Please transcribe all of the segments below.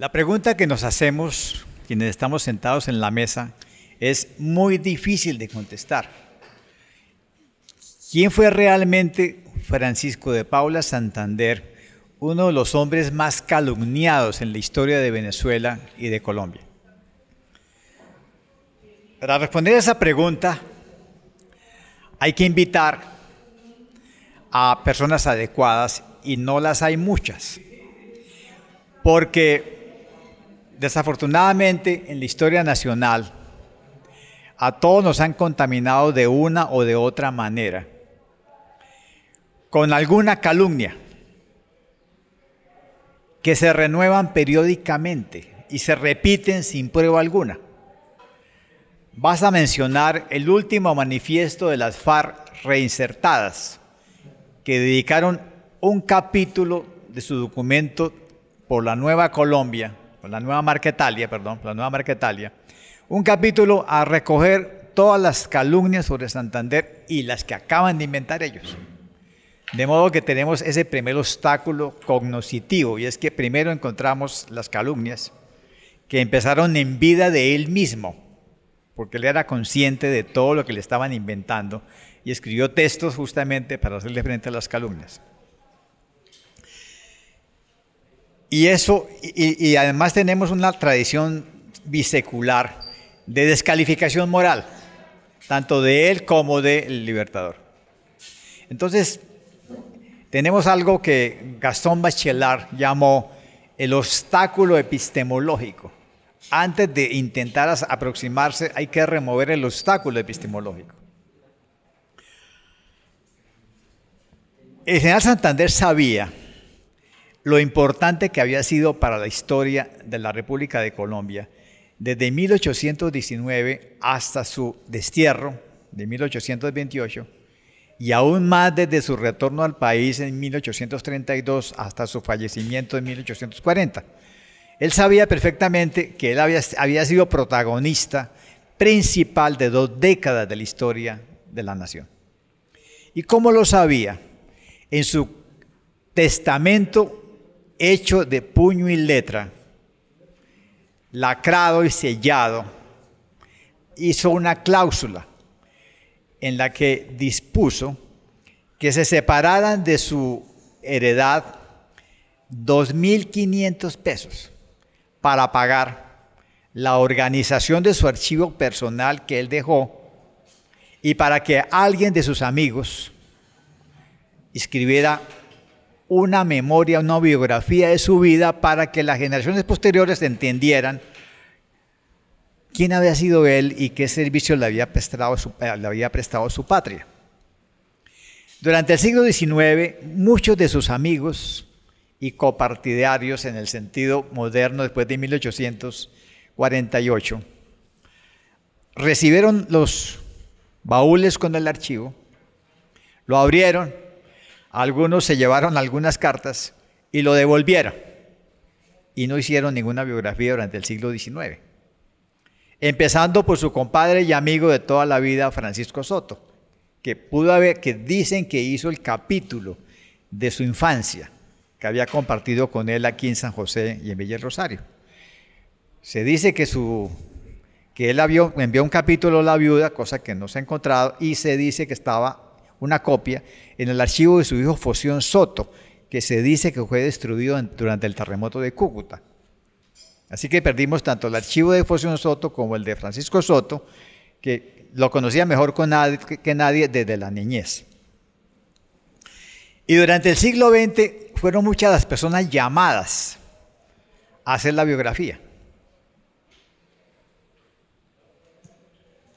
La pregunta que nos hacemos quienes estamos sentados en la mesa es muy difícil de contestar. ¿Quién fue realmente Francisco de Paula Santander, uno de los hombres más calumniados en la historia de Venezuela y de Colombia? Para responder a esa pregunta hay que invitar a personas adecuadas y no las hay muchas, porque desafortunadamente en la historia nacional a todos nos han contaminado de una o de otra manera, con alguna calumnia, que se renuevan periódicamente y se repiten sin prueba alguna. Vas a mencionar el último manifiesto de las FARC reinsertadas, que dedicaron un capítulo de su documento por la Nueva Colombia, por la Nueva Marquetalia, un capítulo a recoger todas las calumnias sobre Santander y las que acaban de inventar ellos. De modo que tenemos ese primer obstáculo cognoscitivo, y es que primero encontramos las calumnias que empezaron en vida de él mismo, porque él era consciente de todo lo que le estaban inventando y escribió textos justamente para hacerle frente a las calumnias. Y además tenemos una tradición bisecular de descalificación moral, tanto de él como del Libertador. Entonces, tenemos algo que Gastón Bachelard llamó el obstáculo epistemológico. Antes de intentar aproximarse, hay que remover el obstáculo epistemológico. El general Santander sabía lo importante que había sido para la historia de la República de Colombia desde 1819 hasta su destierro de 1828 y aún más desde su retorno al país en 1832 hasta su fallecimiento en 1840. Él sabía perfectamente que él había sido protagonista principal de 2 décadas de la historia de la nación. ¿Y cómo lo sabía? En su testamento hecho de puño y letra, lacrado y sellado, hizo una cláusula en la que dispuso que se separaran de su heredad 2.500 pesos para pagar la organización de su archivo personal que él dejó y para que alguien de sus amigos escribiera una memoria, una biografía de su vida para que las generaciones posteriores entendieran quién había sido él y qué servicio le había prestado a su patria. Durante el siglo XIX, muchos de sus amigos y copartidarios en el sentido moderno después de 1848, recibieron los baúles con el archivo, lo abrieron, algunos se llevaron algunas cartas y lo devolvieron y no hicieron ninguna biografía durante el siglo XIX. Empezando por su compadre y amigo de toda la vida, Francisco Soto, que dicen que hizo el capítulo de su infancia, que había compartido con él aquí en San José y en Villa Rosario. Se dice que él envió un capítulo a la viuda, cosa que no se ha encontrado, y se dice que estaba una copia en el archivo de su hijo Foción Soto, que se dice que fue destruido durante el terremoto de Cúcuta. Así que perdimos tanto el archivo de Foción Soto como el de Francisco Soto, que lo conocía mejor que nadie desde la niñez. Y durante el siglo XX fueron muchas las personas llamadas a hacer la biografía.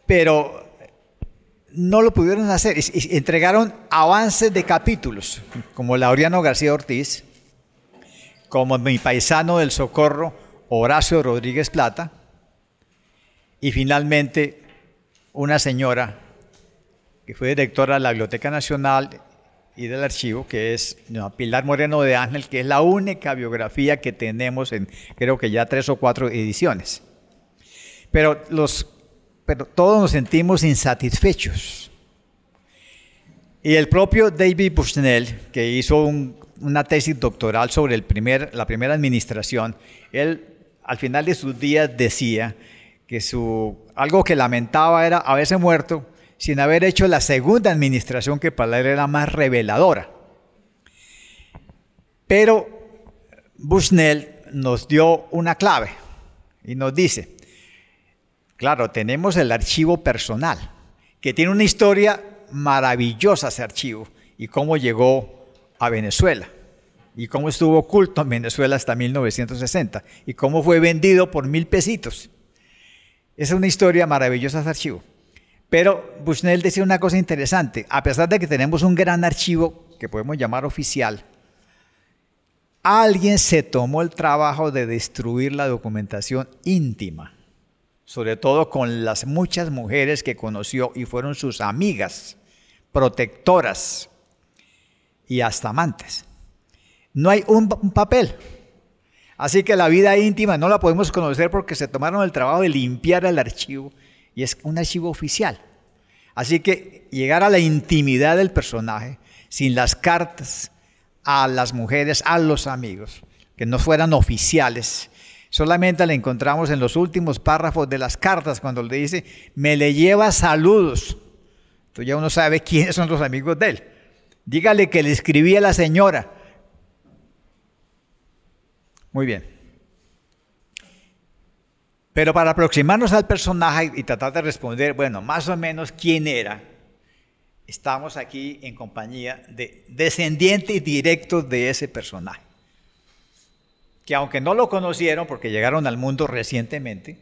Pero no lo pudieron hacer. Y entregaron avances de capítulos, como Laureano García Ortiz, como mi paisano del Socorro, Horacio Rodríguez Plata, y finalmente una señora que fue directora de la Biblioteca Nacional y del Archivo, que es Pilar Moreno de Ángel, que es la única biografía que tenemos en, creo que ya 3 o 4 ediciones. Pero todos nos sentimos insatisfechos. Y el propio David Bushnell, que hizo una tesis doctoral sobre la primera administración, él al final de sus días decía que algo que lamentaba era haberse muerto sin haber hecho la segunda administración, que para él era más reveladora. Pero Bushnell nos dio una clave y nos dice, claro, tenemos el archivo personal, que tiene una historia maravillosa ese archivo, y cómo llegó a Venezuela, y cómo estuvo oculto en Venezuela hasta 1960, y cómo fue vendido por 1.000 pesitos. Es una historia maravillosa ese archivo. Pero Bushnell decía una cosa interesante: a pesar de que tenemos un gran archivo que podemos llamar oficial, alguien se tomó el trabajo de destruir la documentación íntima, sobre todo con las muchas mujeres que conoció y fueron sus amigas, protectoras y hasta amantes. No hay un papel. Así que la vida íntima no la podemos conocer porque se tomaron el trabajo de limpiar el archivo, y es un archivo oficial. Así que llegar a la intimidad del personaje sin las cartas a las mujeres, a los amigos, que no fueran oficiales, solamente la encontramos en los últimos párrafos de las cartas, cuando le dice, me le lleva saludos. Entonces ya uno sabe quiénes son los amigos de él. Dígale que le escribí a la señora. Muy bien. Pero para aproximarnos al personaje y tratar de responder, bueno, más o menos quién era, estamos aquí en compañía de descendientes directos de ese personaje, que aunque no lo conocieron porque llegaron al mundo recientemente,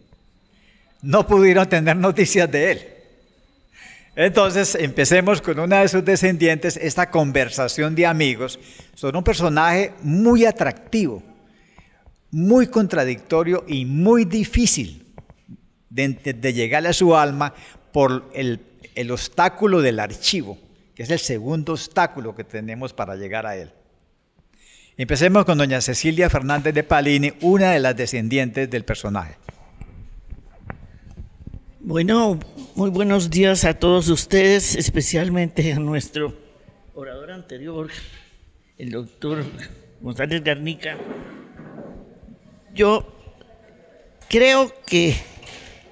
no pudieron tener noticias de él. Entonces empecemos con una de sus descendientes, esta conversación de amigos sobre un personaje muy atractivo, muy contradictorio y muy difícil de llegarle a su alma por el obstáculo del archivo, que es el segundo obstáculo que tenemos para llegar a él. Empecemos con doña Cecilia Fernández de Palini, una de las descendientes del personaje. Bueno, muy buenos días a todos ustedes, especialmente a nuestro orador anterior, el doctor González Garnica. Yo creo que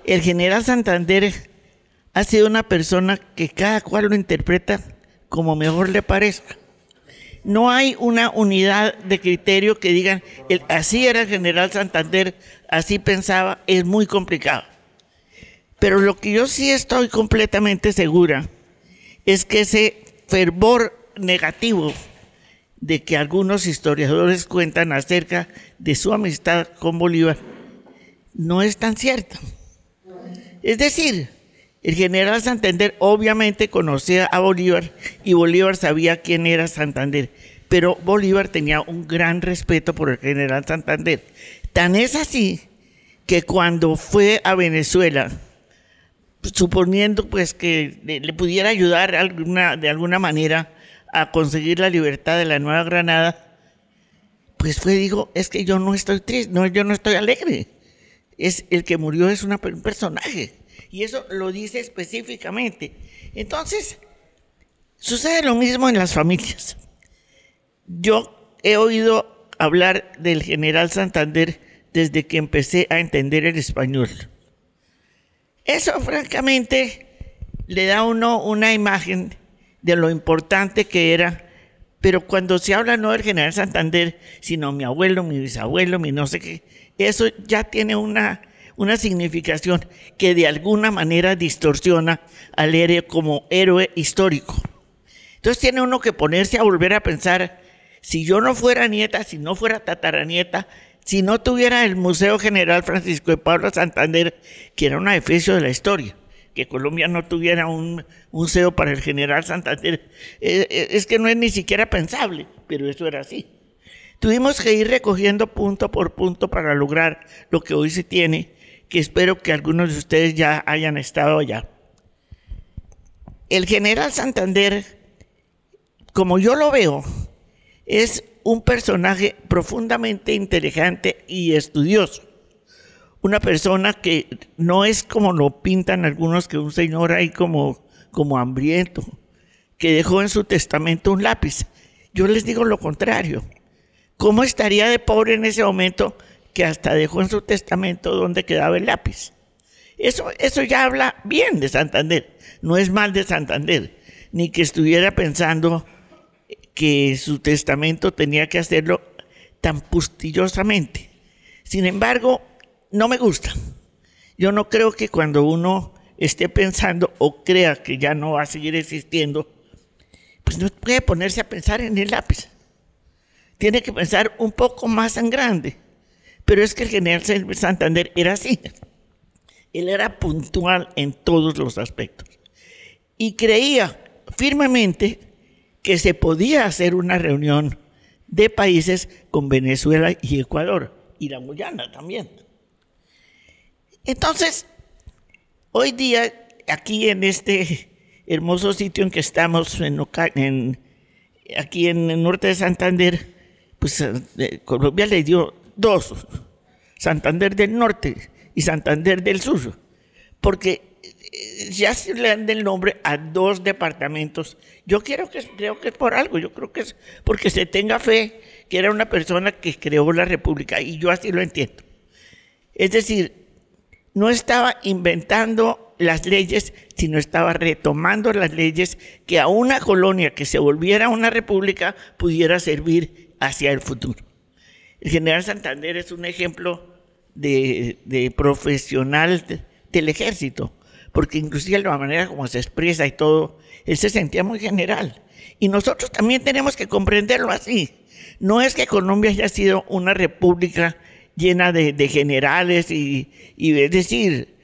el general Santander ha sido una persona que cada cual lo interpreta como mejor le parezca. No hay una unidad de criterio que digan, así era el general Santander, así pensaba, es muy complicado. Pero lo que yo sí estoy completamente segura es que ese fervor negativo de que algunos historiadores cuentan acerca de su amistad con Bolívar no es tan cierto. Es decir, el general Santander obviamente conocía a Bolívar y Bolívar sabía quién era Santander, pero Bolívar tenía un gran respeto por el general Santander. Tan es así que cuando fue a Venezuela, suponiendo pues que le pudiera ayudar de alguna manera a conseguir la libertad de la Nueva Granada, pues dijo, es que yo no estoy triste, yo no estoy alegre. Es el que murió es un personaje. Y eso lo dice específicamente. Entonces, sucede lo mismo en las familias. Yo he oído hablar del general Santander desde que empecé a entender el español. Eso, francamente, le da a uno una imagen de lo importante que era, pero cuando se habla no del general Santander, sino mi abuelo, mi bisabuelo, mi no sé qué, eso ya tiene una significación que de alguna manera distorsiona al héroe como héroe histórico. Entonces tiene uno que ponerse a volver a pensar, si yo no fuera nieta, si no fuera tataranieta, si no tuviera el Museo General Francisco de Paula Santander, que era un edificio de la historia, que Colombia no tuviera un museo para el general Santander, es que no es ni siquiera pensable, pero eso era así. Tuvimos que ir recogiendo punto por punto para lograr lo que hoy se tiene, que espero que algunos de ustedes ya hayan estado allá. El general Santander, como yo lo veo, es un personaje profundamente inteligente y estudioso. Una persona que no es como lo pintan algunos, que un señor ahí como hambriento, que dejó en su testamento un lápiz. Yo les digo lo contrario. ¿Cómo estaría de pobre en ese momento que hasta dejó en su testamento donde quedaba el lápiz. Eso ya habla bien de Santander, no es mal de Santander, ni que estuviera pensando que su testamento tenía que hacerlo tan pustillosamente. Sin embargo, no me gusta. Yo no creo que cuando uno esté pensando o crea que ya no va a seguir existiendo, pues no puede ponerse a pensar en el lápiz. Tiene que pensar un poco más en grande. Pero es que el general Santander era así. Él era puntual en todos los aspectos. Y creía firmemente que se podía hacer una reunión de países con Venezuela y Ecuador, y la Guyana también. Entonces, hoy día, aquí en este hermoso sitio en que estamos, aquí en el norte de Santander, pues Colombia le dio dos, Santander del Norte y Santander del Sur, porque ya se le dan el nombre a dos departamentos. Yo creo que es por algo, yo creo que es porque se tenga fe que era una persona que creó la República, y yo así lo entiendo. Es decir, no estaba inventando las leyes, sino estaba retomando las leyes que a una colonia que se volviera una república pudiera servir hacia el futuro. El general Santander es un ejemplo de profesional del ejército, porque inclusive la manera como se expresa y todo, él se sentía muy general. Y nosotros también tenemos que comprenderlo así. No es que Colombia haya sido una república llena de generales y es decir,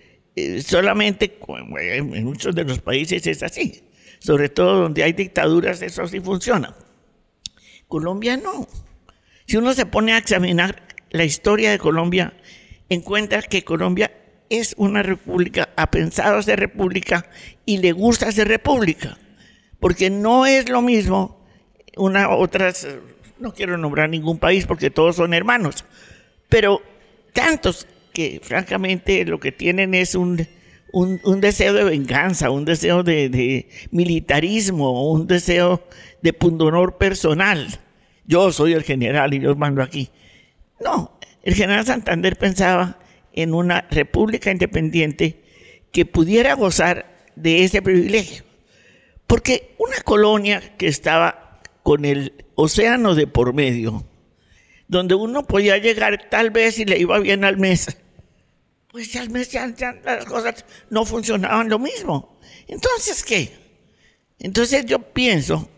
solamente en muchos de los países es así. Sobre todo donde hay dictaduras, eso sí funciona. Colombia no. Si uno se pone a examinar la historia de Colombia, encuentra que Colombia es una república, ha pensado ser república y le gusta ser república, porque no es lo mismo otras, no quiero nombrar ningún país porque todos son hermanos, pero tantos que francamente lo que tienen es un deseo de venganza, un deseo de militarismo, un deseo de pundonor personal. Yo soy el general y yo mando aquí. No, el general Santander pensaba en una república independiente que pudiera gozar de ese privilegio. Porque una colonia que estaba con el océano de por medio, donde uno podía llegar tal vez si le iba bien al mes, pues ya al mes ya las cosas no funcionaban lo mismo. Entonces, ¿qué? Entonces yo pienso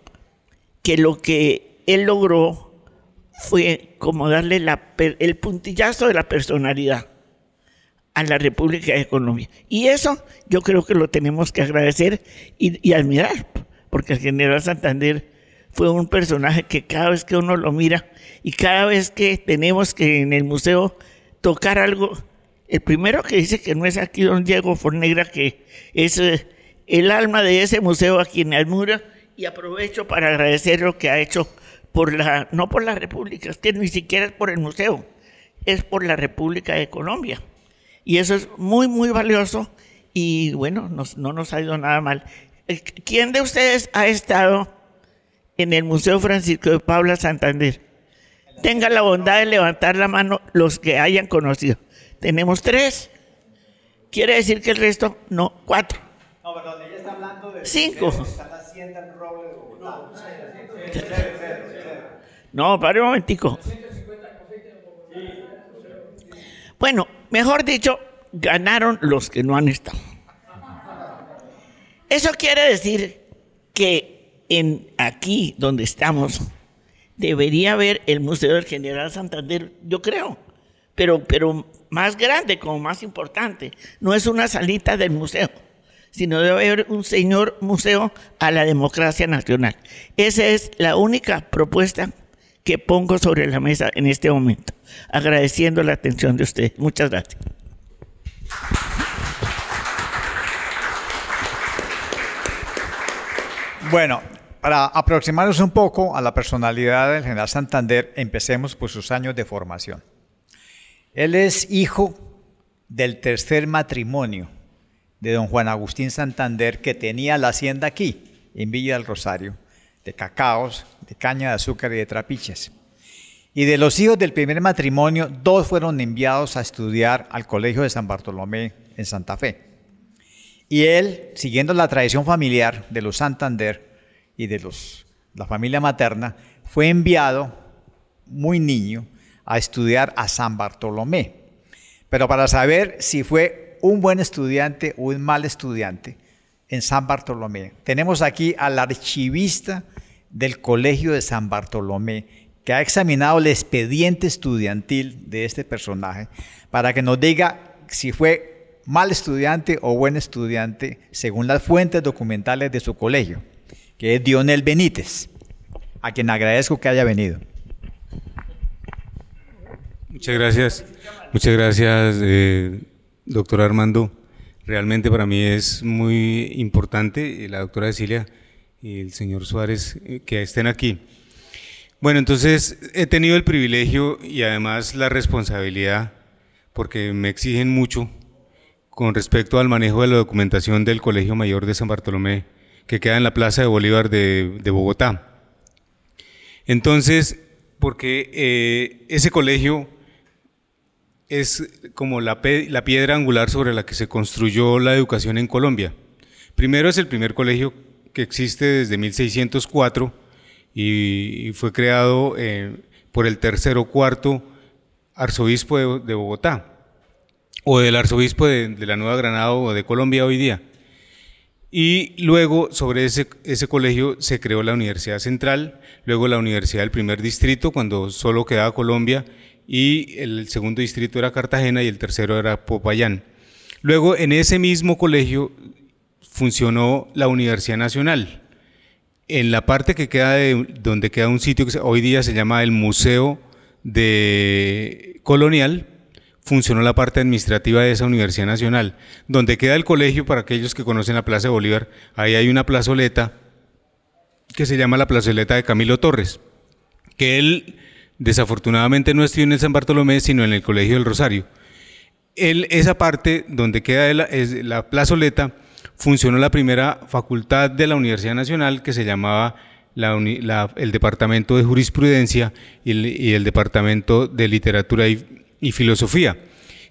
que lo que él logró fue como darle el puntillazo de la personalidad a la República de Colombia. Y eso yo creo que lo tenemos que agradecer y admirar, porque el general Santander fue un personaje que cada vez que uno lo mira y cada vez que tenemos que en el museo tocar algo, el primero que dice que no es aquí don Diego Fornegra, que es el alma de ese museo aquí en Almura, y aprovecho para agradecer lo que ha hecho no por la República, es que ni siquiera es por el museo, es por la República de Colombia. Y eso es muy, muy valioso y bueno, no nos ha ido nada mal. ¿Quién de ustedes ha estado en el Museo Francisco de Paula Santander? Tenga la bondad de levantar la mano los que hayan conocido. Tenemos 3. Quiere decir que el resto, no, 4. No, perdón, ella está hablando de 5. Están haciendo el roble de Bogotá. No, pare un momentico. Bueno, mejor dicho, ganaron los que no han estado. Eso quiere decir que aquí donde estamos debería haber el Museo del General Santander, yo creo, pero más grande, como más importante. No es una salita del museo, sino debe haber un señor museo a la democracia nacional. Esa es la única propuesta que pongo sobre la mesa en este momento, agradeciendo la atención de ustedes. Muchas gracias. Bueno, para aproximarnos un poco a la personalidad del general Santander, empecemos por sus años de formación. Él es hijo del tercer matrimonio de don Juan Agustín Santander, que tenía la hacienda aquí, en Villa del Rosario, de cacaos, de caña de azúcar y de trapiches. Y de los hijos del primer matrimonio, 2 fueron enviados a estudiar al Colegio de San Bartolomé en Santa Fe. Y él, siguiendo la tradición familiar de los Santander y de la familia materna, fue enviado muy niño a estudiar a San Bartolomé. Pero para saber si fue un buen estudiante o un mal estudiante en San Bartolomé, tenemos aquí al archivista del Colegio de San Bartolomé, que ha examinado el expediente estudiantil de este personaje para que nos diga si fue mal estudiante o buen estudiante según las fuentes documentales de su colegio, que es Dionel Benítez, a quien agradezco que haya venido. Muchas gracias, doctor Armando. Realmente para mí es muy importante la doctora Cecilia y el señor Suárez que estén aquí. Bueno, entonces he tenido el privilegio y además la responsabilidad, porque me exigen mucho con respecto al manejo de la documentación del Colegio Mayor de San Bartolomé, que queda en la Plaza de Bolívar de Bogotá. Entonces, porque ese colegio es como la piedra angular sobre la que se construyó la educación en Colombia. Primero, es el primer colegio que existe desde 1604 y fue creado por el tercer o cuarto arzobispo de Bogotá, o del arzobispo de la Nueva Granada o de Colombia hoy día. Y luego sobre ese colegio se creó la Universidad Central, luego la Universidad del Primer Distrito, cuando solo quedaba Colombia, y el segundo distrito era Cartagena y el tercero era Popayán. Luego en ese mismo colegio funcionó la Universidad Nacional. En la parte que queda donde queda un sitio que hoy día se llama el Museo Colonial, funcionó la parte administrativa de esa Universidad Nacional. Donde queda el colegio, para aquellos que conocen la Plaza de Bolívar, ahí hay una plazoleta que se llama la plazoleta de Camilo Torres, que él desafortunadamente no estudió en el San Bartolomé, sino en el Colegio del Rosario. Esa parte donde queda la plazoleta, funcionó la primera facultad de la Universidad Nacional, que se llamaba el Departamento de Jurisprudencia y el Departamento de Literatura y Filosofía,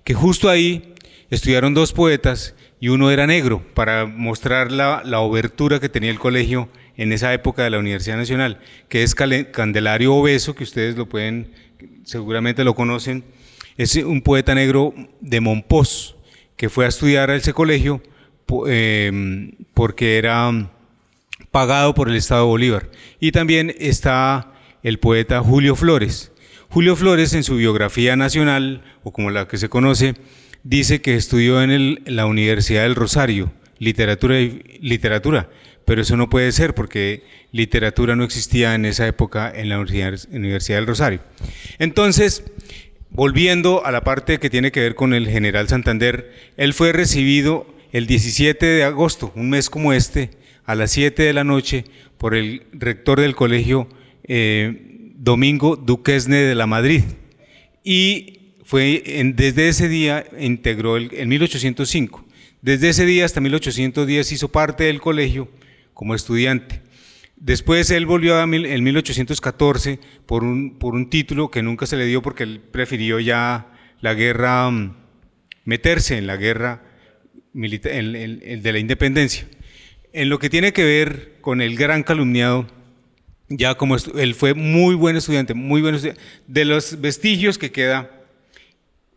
que justo ahí estudiaron 2 poetas y uno era negro, para mostrar la obertura que tenía el colegio en esa época de la Universidad Nacional, que es Candelario Obeso, que ustedes seguramente lo conocen. Es un poeta negro de Monpós, que fue a estudiar a ese colegio porque era pagado por el Estado de Bolívar. Y también está el poeta Julio Flores. Julio Flores, en su biografía nacional, o como la que se conoce, dice que estudió en la Universidad del Rosario, literatura, pero eso no puede ser porque literatura no existía en esa época en la Universidad del Rosario. Entonces, volviendo a la parte que tiene que ver con el general Santander, él fue recibido el 17 de agosto, un mes como este, a las 7 de la noche, por el rector del colegio, Domingo Duquesne de la Madrid, y desde ese día integró en 1805. Desde ese día hasta 1810 hizo parte del colegio como estudiante. Después él volvió en 1814 por un título que nunca se le dio, porque él prefirió ya la guerra, meterse en la guerra de la independencia. En lo que tiene que ver con el gran calumniado, ya como él fue muy buen estudiante, de los vestigios que queda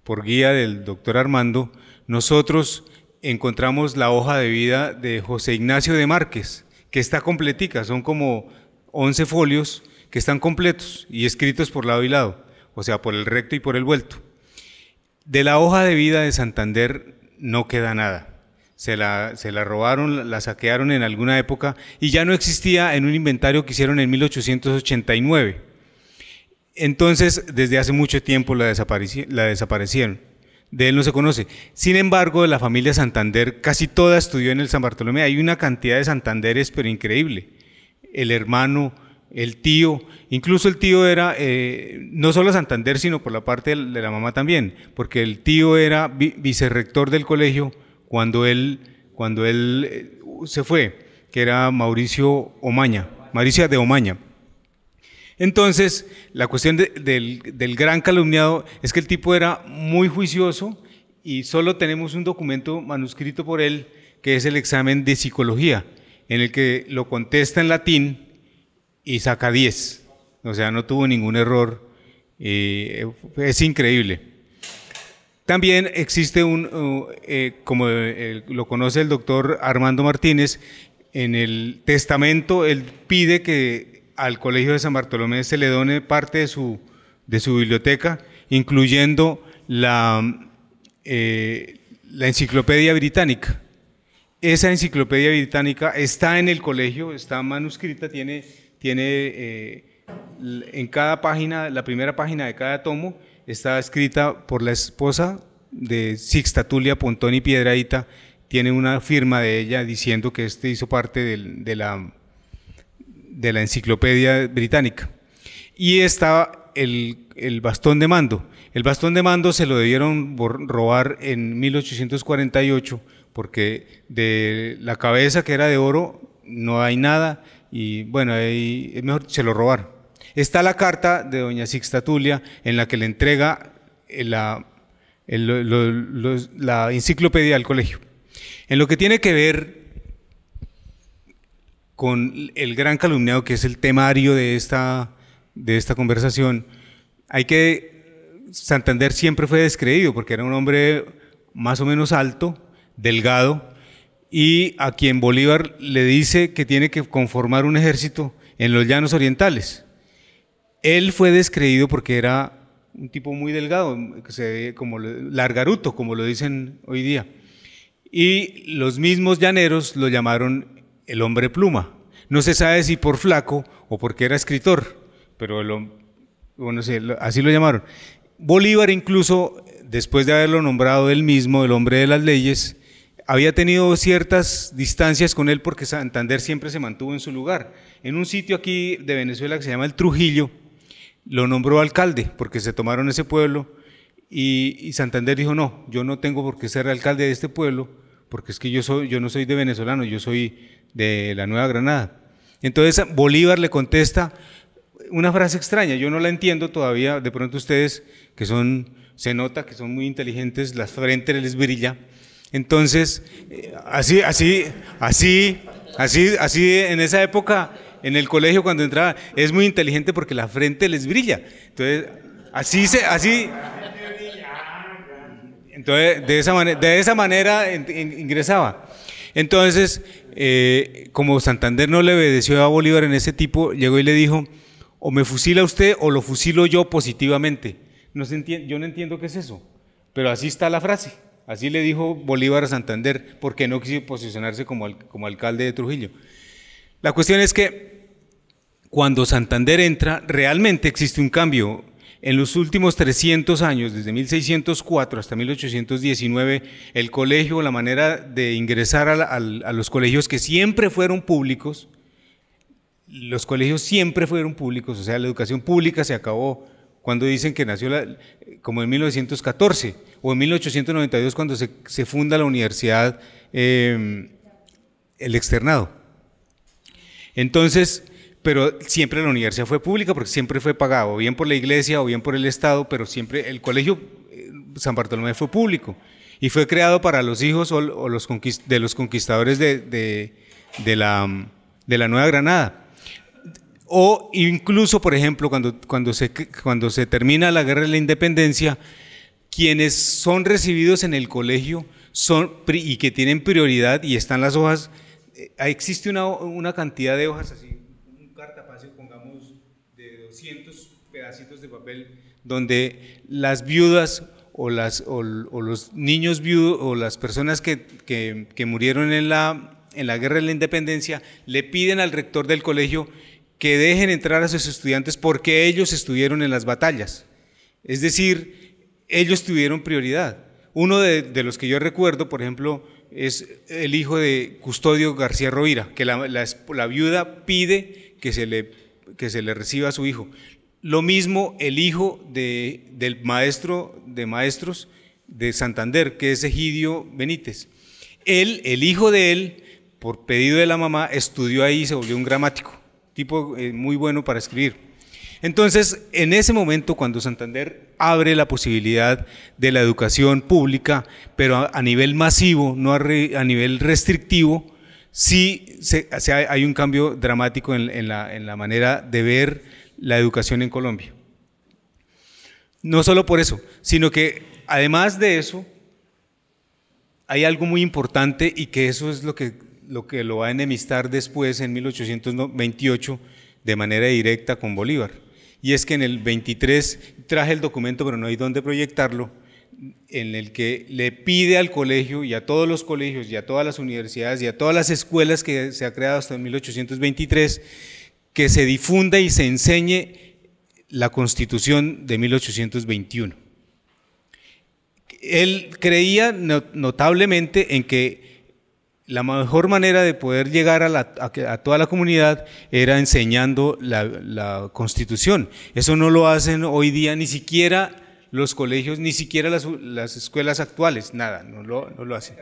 por guía del doctor Armando, nosotros encontramos la hoja de vida de José Ignacio de Márquez, que está completica, son como 11 folios que están completos y escritos por lado y lado, o sea, por el recto y por el vuelto. De la hoja de vida de Santander no queda nada. Se la robaron, la saquearon en alguna época y ya no existía en un inventario que hicieron en 1889. Entonces, desde hace mucho tiempo la desaparecieron. De él no se conoce. Sin embargo, de la familia Santander, casi toda estudió en el San Bartolomé. Hay una cantidad de Santanderes, pero increíble. El hermano, el tío, incluso el tío era, no solo Santander, sino por la parte de la mamá también, porque el tío era vicerrector del colegio cuando él se fue, que era Mauricio de Omaña. Entonces, la cuestión del gran calumniado es que el tipo era muy juicioso y solo tenemos un documento manuscrito por él, que es el examen de psicología, en el que lo contesta en latín y saca 10. O sea, no tuvo ningún error. Es increíble. También existe como lo conoce el doctor Armando Martínez, en el testamento él pide que al Colegio de San Bartolomé se le done parte de su biblioteca, incluyendo la Enciclopedia Británica. Esa Enciclopedia Británica está en el colegio, está manuscrita, tiene en cada página, la primera página de cada tomo, está escrita por la esposa de Sixta Tulia Pontoni Piedrahita, tiene una firma de ella diciendo que hizo parte de la Enciclopedia Británica. Y estaba el bastón de mando. El bastón de mando se lo debieron robar en 1848, porque de la cabeza, que era de oro, no hay nada, y bueno, ahí es mejor, se lo robaron. Está la carta de doña Sixta Tulia en la que le entrega la enciclopedia al colegio. En lo que tiene que ver con el gran calumniado, que es el temario de esta conversación, Santander siempre fue descreído porque era un hombre más o menos alto, delgado, y a quien Bolívar le dice que tiene que conformar un ejército en los llanos orientales. Él fue descreído porque era un tipo muy delgado, que se ve como largaruto, como lo dicen hoy día. Y los mismos llaneros lo llamaron el hombre pluma. No se sabe si por flaco o porque era escritor, pero bueno, sí, así lo llamaron. Bolívar, incluso después de haberlo nombrado él mismo el hombre de las leyes, había tenido ciertas distancias con él porque Santander siempre se mantuvo en su lugar. En un sitio aquí de Venezuela que se llama el Trujillo, lo nombró alcalde porque se tomaron ese pueblo, y Santander dijo: no, yo no tengo por qué ser alcalde de este pueblo, porque es que yo no soy de venezolano, yo soy de la Nueva Granada. Entonces Bolívar le contesta una frase extraña, yo no la entiendo todavía, de pronto ustedes que se nota que son muy inteligentes, la frente les brilla. Entonces, así en esa época, en el colegio cuando entraba, es muy inteligente porque la frente les brilla. Entonces, entonces de esa manera ingresaba. Entonces, como Santander no le obedeció a Bolívar en ese tipo, llegó y le dijo: o me fusila usted o lo fusilo yo positivamente. Yo no entiendo qué es eso, pero así está la frase. Así le dijo Bolívar a Santander, porque no quiso posicionarse como alcalde de Trujillo. La cuestión es que cuando Santander entra, realmente existe un cambio. En los últimos 300 años, desde 1604 hasta 1819, el colegio, la manera de ingresar a los colegios que siempre fueron públicos, los colegios siempre fueron públicos, o sea, la educación pública se acabó cuando dicen que nació como en 1914 o en 1892 cuando se funda la universidad, el externado. Entonces, pero siempre la universidad fue pública porque siempre fue pagada, o bien por la iglesia o bien por el Estado, pero siempre el colegio San Bartolomé fue público y fue creado para los hijos de los conquistadores de la Nueva Granada. O incluso, por ejemplo, cuando se termina la Guerra de la Independencia, quienes son recibidos en el colegio y que tienen prioridad y están las hojas, existe una cantidad de hojas así, un cartapacio, pongamos, de 200 pedacitos de papel, donde las viudas o los niños viudos o las personas que murieron en la Guerra de la Independencia le piden al rector del colegio que dejen entrar a sus estudiantes porque ellos estuvieron en las batallas. Es decir, ellos tuvieron prioridad. Uno de los que yo recuerdo, por ejemplo, es el hijo de Custodio García Rovira, que la viuda pide que se le reciba a su hijo. Lo mismo el hijo del maestro de maestros de Santander, que es Egidio Benítez. El hijo de él, por pedido de la mamá, estudió ahí y se volvió un gramático, tipo muy bueno para escribir. Entonces, en ese momento, cuando Santander abre la posibilidad de la educación pública, pero a nivel masivo, no a nivel restrictivo, sí hay un cambio dramático en la manera de ver la educación en Colombia. No solo por eso, sino que además de eso, hay algo muy importante y que eso es lo que lo va a enemistar después en 1828 de manera directa con Bolívar. Y es que en el 23, traje el documento pero no hay dónde proyectarlo, en el que le pide al colegio y a todos los colegios y a todas las universidades y a todas las escuelas que se ha creado hasta 1823 que se difunda y se enseñe la Constitución de 1821. Él creía notablemente en que la mejor manera de poder llegar a toda la comunidad era enseñando la Constitución. Eso no lo hacen hoy día ni siquiera los colegios, ni siquiera las escuelas actuales, nada, no lo hacen.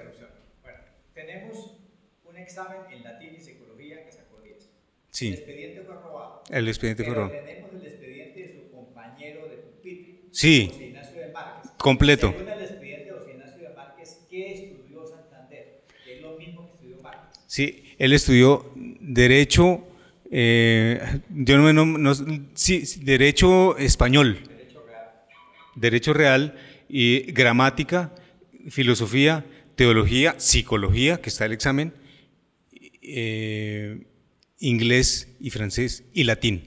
Bueno, tenemos un examen en latín y psicología que sacó 10. Sí. El expediente fue aprobado. El expediente fue aprobado. Tenemos el expediente de su compañero de pupitre, Sí. José Ignacio de Márquez. Completo. Según el expediente de José Ignacio de Márquez, ¿qué estudió Santander? Que es lo mismo que estudió Márquez. Sí, él estudió Derecho, Derecho Español. Derecho Real y Gramática, Filosofía, Teología, Psicología, que está el examen, Inglés y Francés y Latín,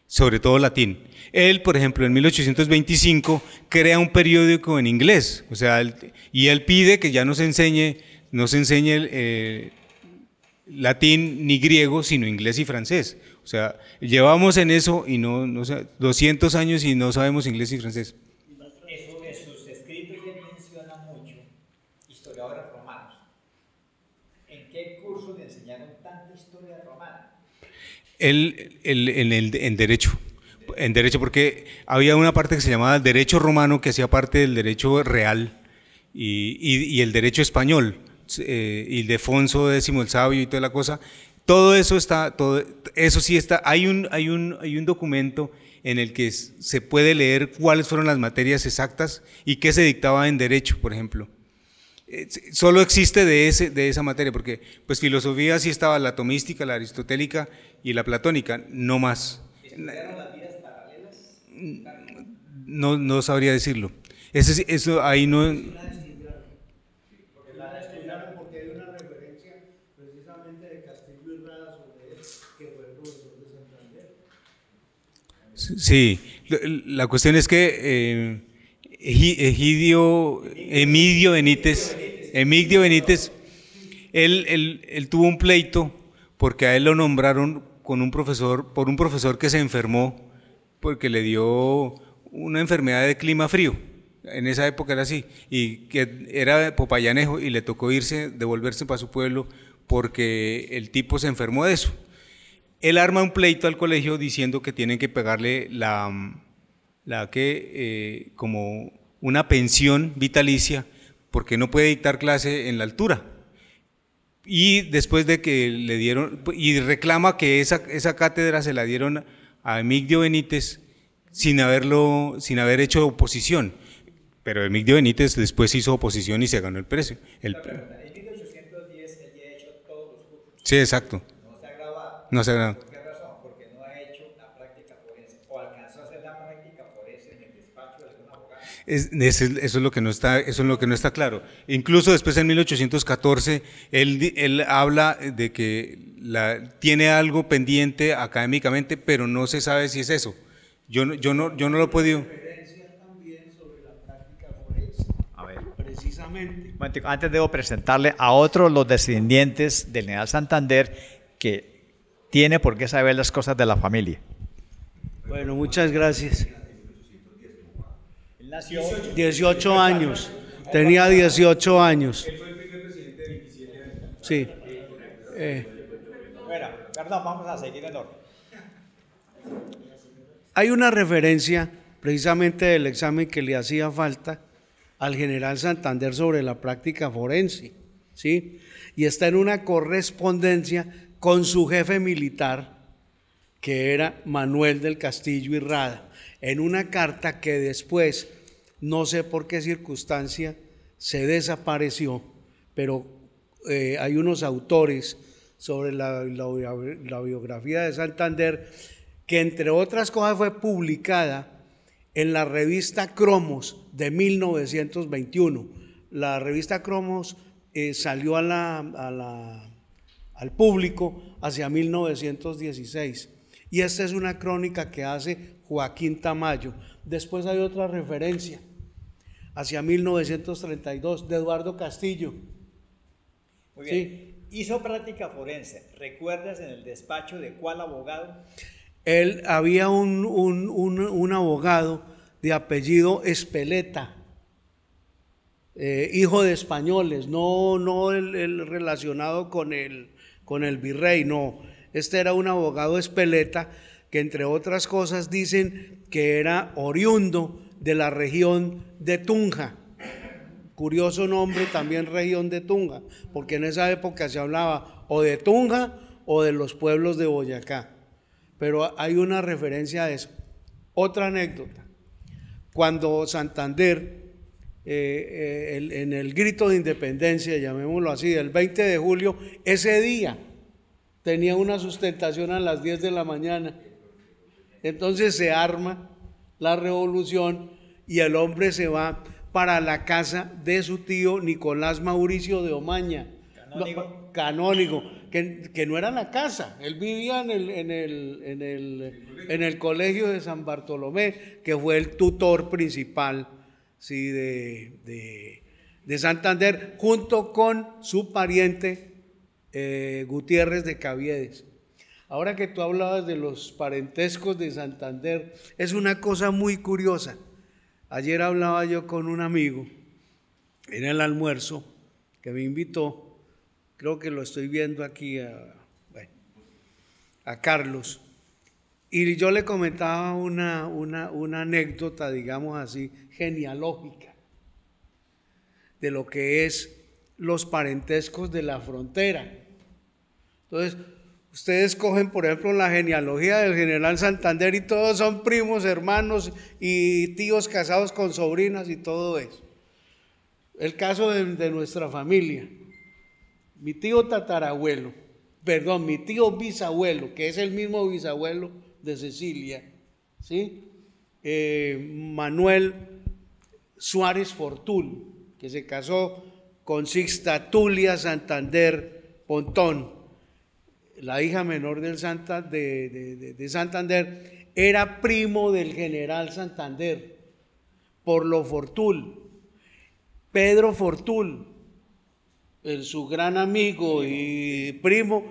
sobre todo Latín. Él, por ejemplo, en 1825 crea un periódico en inglés, o sea, y él pide que ya no se enseñe latín ni griego, sino inglés y francés. O sea, llevamos en eso y no 200 años y no sabemos inglés y francés. Eso en sus escritos él menciona mucho historiadores romanos. ¿En qué curso le enseñaron tanta historia romana? En derecho, porque había una parte que se llamaba el derecho romano que hacía parte del derecho real y el derecho español, Ildefonso X el Sabio y toda la cosa. Todo eso está, eso sí está. Hay un documento en el que se puede leer cuáles fueron las materias exactas y qué se dictaba en derecho, por ejemplo. Solo existe de esa materia, porque pues filosofía sí estaba la tomística, la aristotélica y la platónica, no más. ¿Estudiaron las vías paralelas? No sabría decirlo. Eso ahí no. La estudiaron porque hay una referencia precisamente de Castillo y Rada sobre él, que fue el profesor de Santander. Sí, la cuestión es que Emigdio Benítez, él tuvo un pleito porque a él lo nombraron por un profesor que se enfermó porque le dio una enfermedad de clima frío. En esa época era así, y que era popayanejo y le tocó devolverse para su pueblo porque el tipo se enfermó de eso. Él arma un pleito al colegio diciendo que tienen que pagarle como una pensión vitalicia porque no puede dictar clase en la altura. Y después de que le dieron, y reclama que esa cátedra se la dieron a Emigdio Benítez sin haber hecho oposición. Pero Emigdio Benítez después hizo oposición y se ganó el precio. En 1810 él ya ha hecho todos los cursos. Sí, exacto. No se ha graduado. No se ha graduado. ¿Por qué razón? Porque no ha hecho la práctica forense. O alcanzó a hacer la práctica forense en el despacho de algún abogado. Eso es lo que no está claro. Incluso después en 1814 él habla de que tiene algo pendiente académicamente, pero no se sabe si es eso. Yo no lo he podido. Precisamente. Antes debo presentarle a otros los descendientes del general Santander que tiene por qué saber las cosas de la familia. Bueno, muchas gracias. Él nació 18 años. Tenía 18 años. Él fue el primer presidente de 27 años. Sí. Bueno, perdón, vamos a seguir en orden. Hay una referencia precisamente del examen que le hacía falta al general Santander sobre la práctica forense, ¿sí? Y está en una correspondencia con su jefe militar que era Manuel del Castillo y Rada, en una carta que después, no sé por qué circunstancia, se desapareció, pero hay unos autores sobre la biografía de Santander que, entre otras cosas, fue publicada en la revista Cromos de 1921. La revista Cromos salió al público hacia 1916. Y esta es una crónica que hace Joaquín Tamayo. Después hay otra referencia, hacia 1932, de Eduardo Castillo. Muy bien. Sí. Hizo práctica forense. ¿Recuerdas en el despacho de cuál abogado? Él había un abogado de apellido Espeleta, hijo de españoles, no el relacionado con el virrey, no. Este era un abogado Espeleta que, entre otras cosas, dicen que era oriundo de la región de Tunja. Curioso nombre también, región de Tunja, porque en esa época se hablaba o de Tunja o de los pueblos de Boyacá. Pero hay una referencia a eso. Otra anécdota: cuando Santander, en el grito de independencia, llamémoslo así, del 20 de julio, ese día tenía una sustentación a las 10 de la mañana. Entonces se arma la revolución y el hombre se va para la casa de su tío Nicolás Mauricio de Omaña, canónigo, que no era la casa, él vivía en el colegio de San Bartolomé, que fue el tutor principal, sí, de Santander, junto con su pariente Gutiérrez de Caviedes. Ahora que tú hablabas de los parentescos de Santander, es una cosa muy curiosa. Ayer hablaba yo con un amigo en el almuerzo que me invitó, creo que lo estoy viendo aquí a Carlos, y yo le comentaba una anécdota, digamos así, genealógica, de lo que es los parentescos de la frontera. Entonces, ustedes cogen, por ejemplo, la genealogía del general Santander y todos son primos, hermanos y tíos casados con sobrinas y todo eso. El caso de nuestra familia, mi tío tatarabuelo, perdón, mi tío bisabuelo, que es el mismo bisabuelo de Cecilia, ¿sí? Manuel Suárez Fortul, que se casó con Sixta Tulia Santander Pontón, la hija menor de Santander, era primo del general Santander, por lo Fortul. Pedro Fortul, su gran amigo y primo,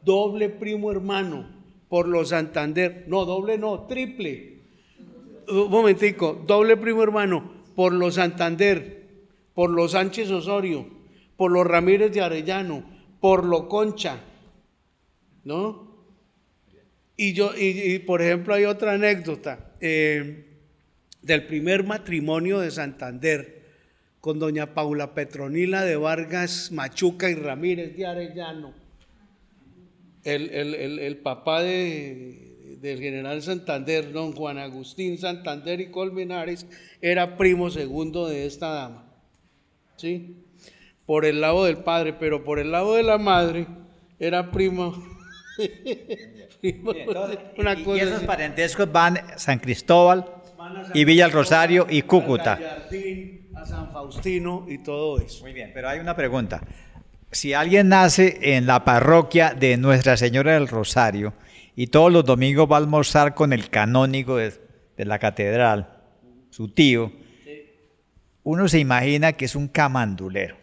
doble primo hermano, por los Santander, no, doble no, triple, un momentico, doble primo hermano, por los Santander, por los Sánchez Osorio, por los Ramírez de Arellano, por lo Concha, ¿no? Y por ejemplo hay otra anécdota del primer matrimonio de Santander con doña Paula Petronila de Vargas Machuca y Ramírez de Arellano. El papá del general Santander, don Juan Agustín Santander y Colmenares, era primo segundo de esta dama, ¿sí? Por el lado del padre, pero por el lado de la madre era primo. Entonces, y esos parentescos van a San Cristóbal y Villa El Rosario y Cúcuta. A Gallardín, a San Faustino y todo eso. Muy bien, pero hay una pregunta. Si alguien nace en la parroquia de Nuestra Señora del Rosario y todos los domingos va a almorzar con el canónigo de la catedral, su tío, uno se imagina que es un camandulero.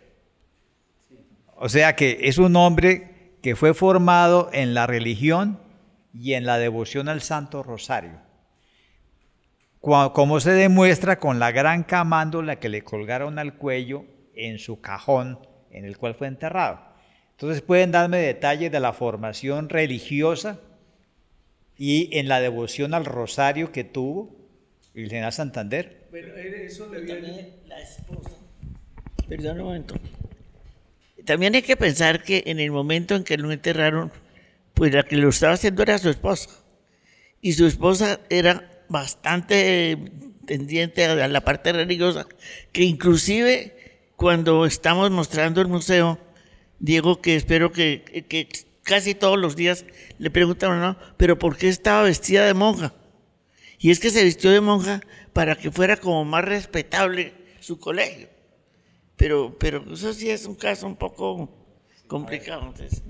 O sea que es un hombre que fue formado en la religión y en la devoción al Santo Rosario, como se demuestra con la gran camándula que le colgaron al cuello en su cajón en el cual fue enterrado. Entonces, ¿pueden darme detalles de la formación religiosa y en la devoción al Rosario que tuvo el general Santander? Pero eso le viene la esposa. Perdón un momento. También hay que pensar que en el momento en que lo enterraron, pues la que lo estaba haciendo era su esposa. y su esposa era bastante tendiente a la parte religiosa, que inclusive cuando estamos mostrando el museo, Diego, que espero que casi todos los días le preguntan, ¿no? ¿Pero por qué estaba vestida de monja? Y es que se vistió de monja para que fuera como más respetable su colegio. Pero eso sí es un caso un poco complicado. Entonces.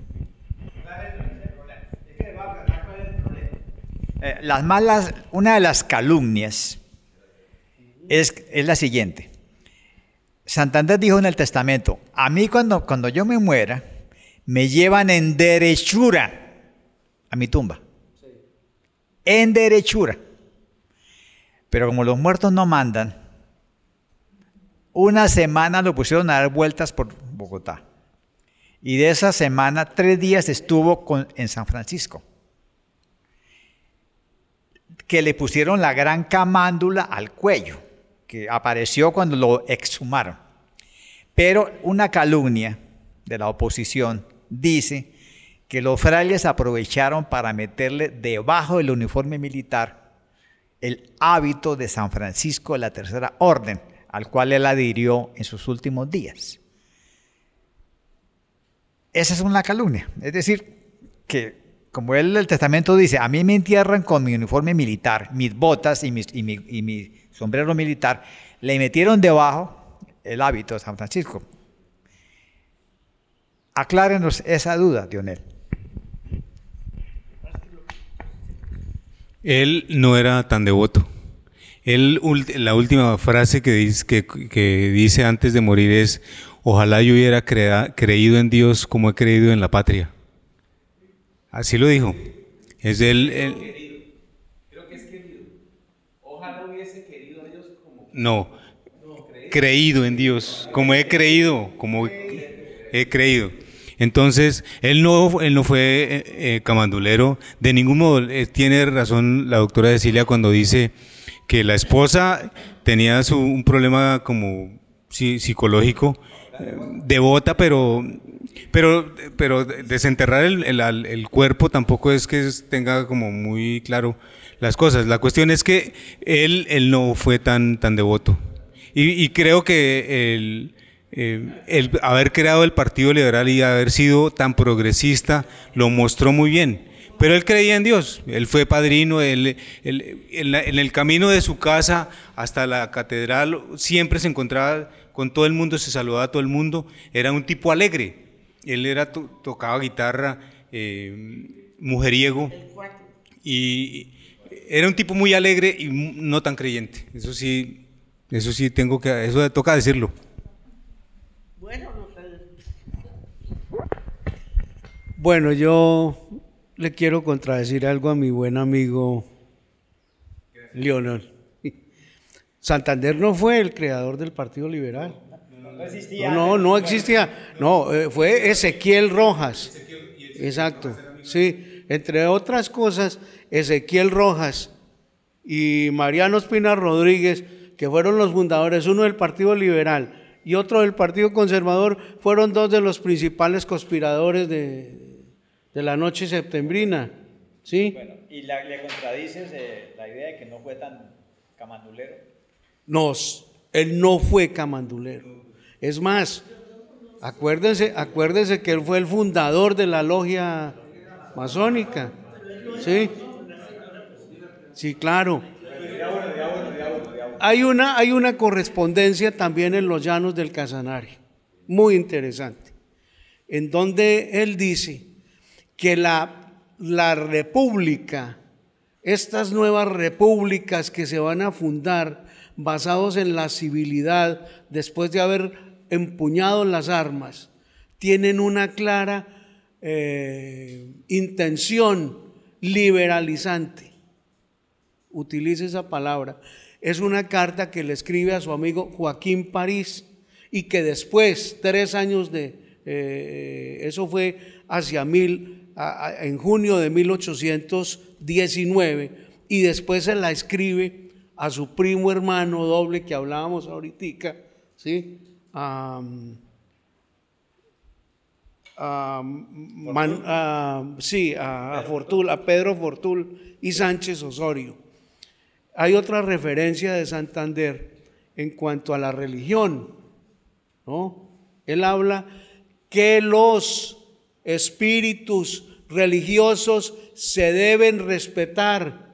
Una de las calumnias es la siguiente. Santander dijo en el testamento: a mí cuando yo me muera, me llevan en derechura a mi tumba. Sí. En derechura. Pero como los muertos no mandan, una semana lo pusieron a dar vueltas por Bogotá. Y de esa semana, 3 días estuvo en San Francisco. Que le pusieron la gran camándula al cuello, que apareció cuando lo exhumaron. Pero una calumnia de la oposición dice que los frailes aprovecharon para meterle debajo del uniforme militar el hábito de San Francisco de la Tercera Orden, al cual él adhirió en sus últimos días. Esa es una calumnia. Es decir, que como el testamento dice, a mí me entierran con mi uniforme militar, mis botas y mi sombrero militar, le metieron debajo el hábito de San Francisco. Aclárenos esa duda, Dionel. Él no era tan devoto. La última frase que dice antes de morir es: ojalá yo hubiera creído en Dios como he creído en la patria. Así lo dijo. Es creo que es querido. Ojalá hubiese querido a Dios como... No, creído en Dios, como he creído, Entonces, él no fue camandulero, de ningún modo. Tiene razón la doctora Cecilia cuando dice que la esposa tenía un problema como psicológico, devota, pero desenterrar el cuerpo tampoco es que tenga como muy claro las cosas. La cuestión es que él no fue tan devoto. Y creo que el haber creado el Partido Liberal y haber sido tan progresista lo mostró muy bien. Pero él creía en Dios, él fue padrino, en el camino de su casa hasta la catedral siempre se encontraba con todo el mundo, se saludaba a todo el mundo, era un tipo alegre, él tocaba guitarra, mujeriego, y era un tipo muy alegre y no tan creyente, eso sí eso toca decirlo. Bueno, yo le quiero contradecir algo a mi buen amigo Leonel. Santander no fue el creador del Partido Liberal. No existía. No existía. No, fue Ezequiel Rojas. Exacto. Sí, entre otras cosas, Ezequiel Rojas y Mariano Espina Rodríguez, que fueron los fundadores, uno del Partido Liberal y otro del Partido Conservador, fueron 2 de los principales conspiradores de la noche septembrina, ¿sí? Bueno, ¿y le contradices la idea de que no fue tan camandulero? No, él no fue camandulero. Es más, acuérdense que él fue el fundador de la logia masónica, ¿sí? Sí, claro. Hay una correspondencia también en los llanos del Casanare, muy interesante, en donde él dice que la república, estas nuevas repúblicas que se van a fundar basados en la civilidad después de haber empuñado las armas, tienen una clara intención liberalizante. Utilice esa palabra. Es una carta que le escribe a su amigo Joaquín París y que después, 3 años eso fue en junio de 1819, y después se la escribe a su primo hermano doble que hablábamos ahorita, ¿sí? A a Pedro Fortul y Sánchez Osorio. Hay otra referencia de Santander en cuanto a la religión, ¿no? Él habla que los espíritus religiosos se deben respetar,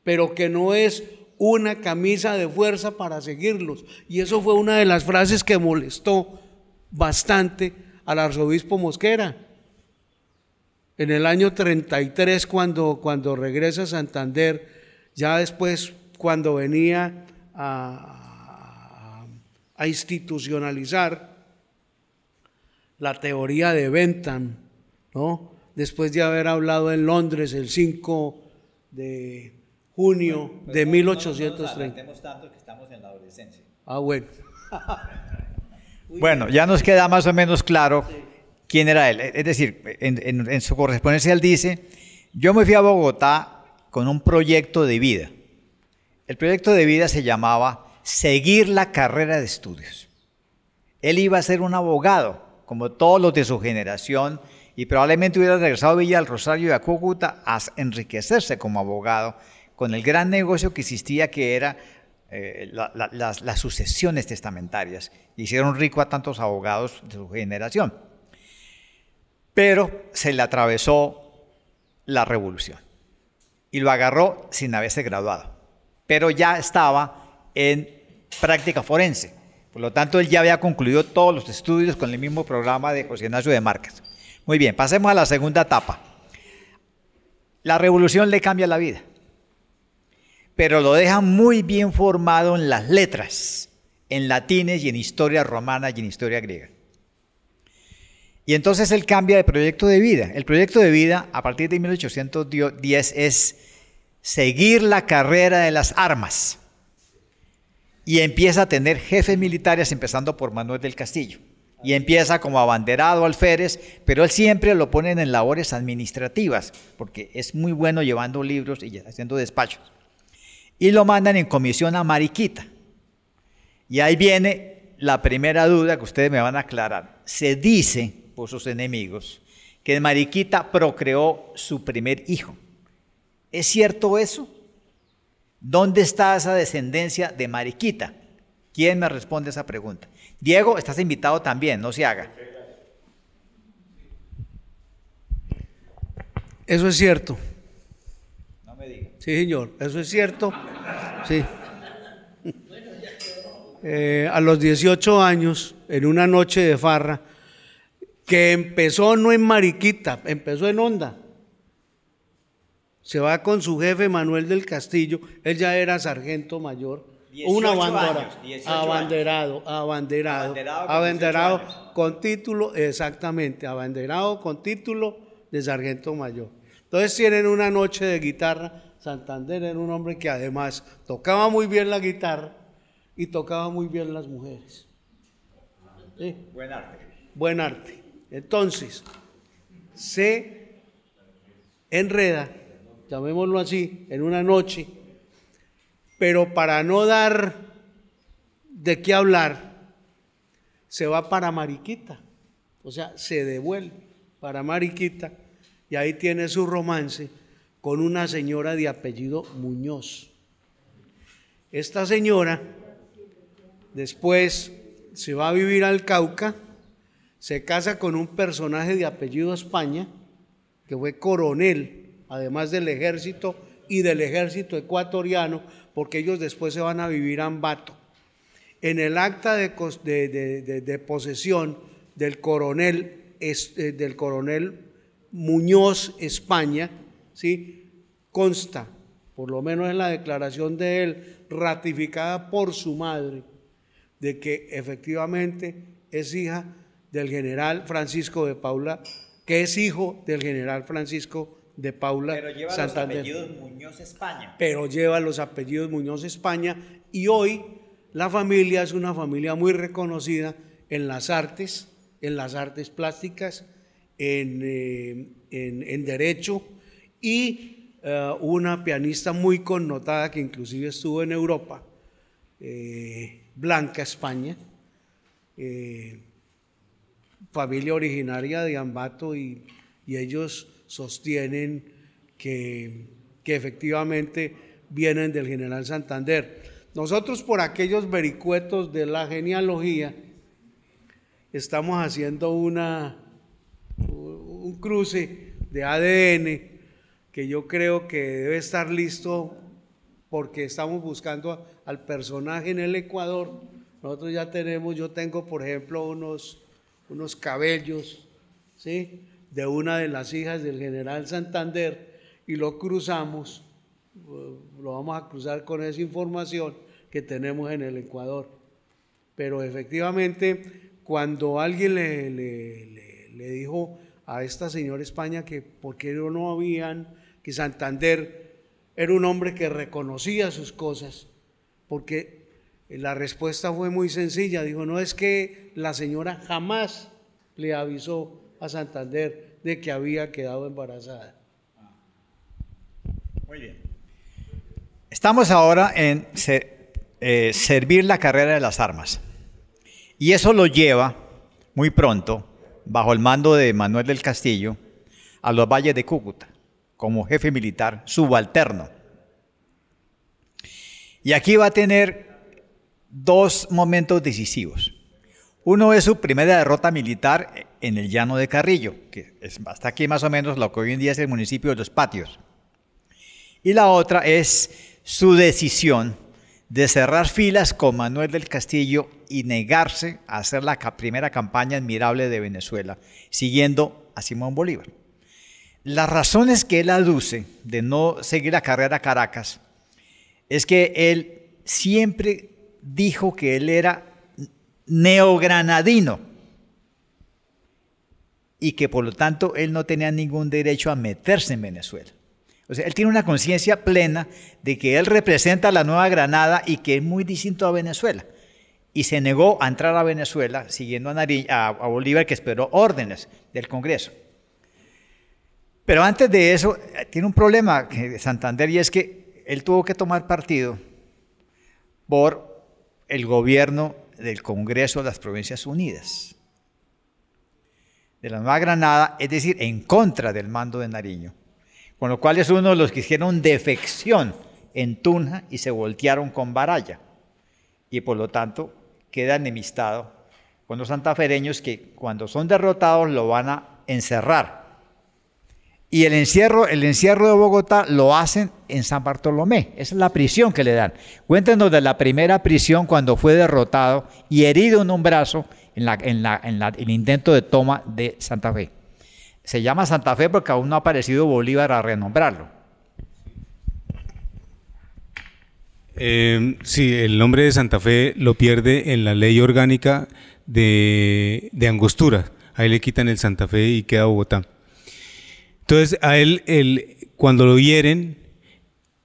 pero que no es una camisa de fuerza para seguirlos. Y eso fue una de las frases que molestó bastante al arzobispo Mosquera. En el año 33, cuando regresa a Santander, ya después cuando venía a institucionalizar la teoría de Bentham, ¿no? Después de haber hablado en Londres el 5 de junio de 1830. No tanto que estamos en la adolescencia. Ah, bueno. Bueno, ya nos queda más o menos claro quién era él. Es decir, en su correspondencia él dice, yo me fui a Bogotá con un proyecto de vida. El proyecto de vida se llamaba seguir la carrera de estudios. Él iba a ser un abogado, como todos los de su generación, y probablemente hubiera regresado a Villa del Rosario y a Cúcuta a enriquecerse como abogado con el gran negocio que existía, que era las sucesiones testamentarias. Hicieron rico a tantos abogados de su generación. Pero se le atravesó la revolución y lo agarró sin haberse graduado, pero ya estaba en práctica forense. Por lo tanto, él ya había concluido todos los estudios con el mismo programa de José Ignacio de Márquez. Muy bien, pasemos a la segunda etapa. La revolución le cambia la vida, pero lo deja muy bien formado en las letras, en latines y en historia romana y en historia griega. Y entonces él cambia de proyecto de vida. El proyecto de vida a partir de 1810 es seguir la carrera de las armas. Y empieza a tener jefes militares, empezando por Manuel del Castillo. Y empieza como abanderado alférez, pero él siempre lo ponen en labores administrativas, porque es muy bueno llevando libros y haciendo despachos. Y lo mandan en comisión a Mariquita. Y ahí viene la primera duda que ustedes me van a aclarar. Se dice por sus enemigos que Mariquita procreó su primer hijo. ¿Es cierto eso? ¿Dónde está esa descendencia de Mariquita? ¿Quién me responde esa pregunta? Diego, estás invitado también, no se haga. Eso es cierto. No me diga. Sí, señor, eso es cierto. Sí. A los 18 años, en una noche de farra, que empezó no en Mariquita, empezó en Honda. Se va con su jefe Manuel del Castillo, él ya era sargento mayor, un abanderado con título, exactamente, abanderado con título de sargento mayor. Entonces tienen una noche de guitarra. Santander era un hombre que además tocaba muy bien la guitarra y tocaba muy bien las mujeres. ¿Sí? Buen arte. Buen arte. Entonces, se enreda, llamémoslo así, en una noche, pero para no dar de qué hablar, se va para Mariquita, o sea, se devuelve para Mariquita y ahí tiene su romance con una señora de apellido Muñoz. Esta señora después se va a vivir al Cauca, se casa con un personaje de apellido España, que fue coronel, además del ejército y del ejército ecuatoriano, porque ellos después se van a vivir a Ambato. En el acta de posesión del coronel Muñoz España, ¿sí?, consta, por lo menos en la declaración de él, ratificada por su madre, de que efectivamente es hija del general Francisco de Paula, que es hijo del general Francisco de Paula Santander. Pero lleva los apellidos Muñoz España. Pero lleva los apellidos Muñoz España, y hoy la familia es una familia muy reconocida en las artes plásticas, en derecho, y una pianista muy connotada que inclusive estuvo en Europa, Blanca España, familia originaria de Ambato y ellos sostienen que efectivamente vienen del general Santander. Nosotros, por aquellos vericuetos de la genealogía, estamos haciendo un cruce de ADN que yo creo que debe estar listo, porque estamos buscando al personaje en el Ecuador. Nosotros ya tenemos, yo tengo por ejemplo unos cabellos, ¿sí?, de una de las hijas del general Santander, y lo cruzamos, lo vamos a cruzar con esa información que tenemos en el Ecuador. Pero efectivamente, cuando alguien le dijo a esta señora España que por qué no habían, que Santander era un hombre que reconocía sus cosas, porque la respuesta fue muy sencilla, dijo, no, es que la señora jamás le avisó a Santander de que había quedado embarazada. Muy bien. Estamos ahora en servir la carrera de las armas, y eso lo lleva muy pronto, bajo el mando de Manuel del Castillo, a los valles de Cúcuta, como jefe militar subalterno. Y aquí va a tener dos momentos decisivos. Uno es su primera derrota militar en el llano de Carrillo, que es hasta aquí más o menos lo que hoy en día es el municipio de Los Patios. Y la otra es su decisión de cerrar filas con Manuel del Castillo y negarse a hacer la primera campaña admirable de Venezuela, siguiendo a Simón Bolívar. Las razones que él aduce de no seguir la carrera a Caracas es que él siempre dijo que él era neogranadino y que por lo tanto él no tenía ningún derecho a meterse en Venezuela. O sea, él tiene una conciencia plena de que él representa la Nueva Granada y que es muy distinto a Venezuela. Y se negó a entrar a Venezuela siguiendo a Bolívar, que esperó órdenes del Congreso. Pero antes de eso, tiene un problema Santander, y es que él tuvo que tomar partido por el gobierno del Congreso de las Provincias Unidas, de la Nueva Granada, es decir, en contra del mando de Nariño, con lo cual es uno de los que hicieron defección en Tunja y se voltearon con Baraya, y por lo tanto queda enemistado con los santafereños, que cuando son derrotados lo van a encerrar. Y el encierro de Bogotá lo hacen en San Bartolomé. Esa es la prisión que le dan. Cuéntenos de la primera prisión cuando fue derrotado y herido en un brazo en el intento de toma de Santa Fe. Se llama Santa Fe porque aún no ha aparecido Bolívar a renombrarlo. Sí, el nombre de Santa Fe lo pierde en la ley orgánica de Angostura. Ahí le quitan el Santa Fe y queda Bogotá. Entonces, a él, cuando lo hieren,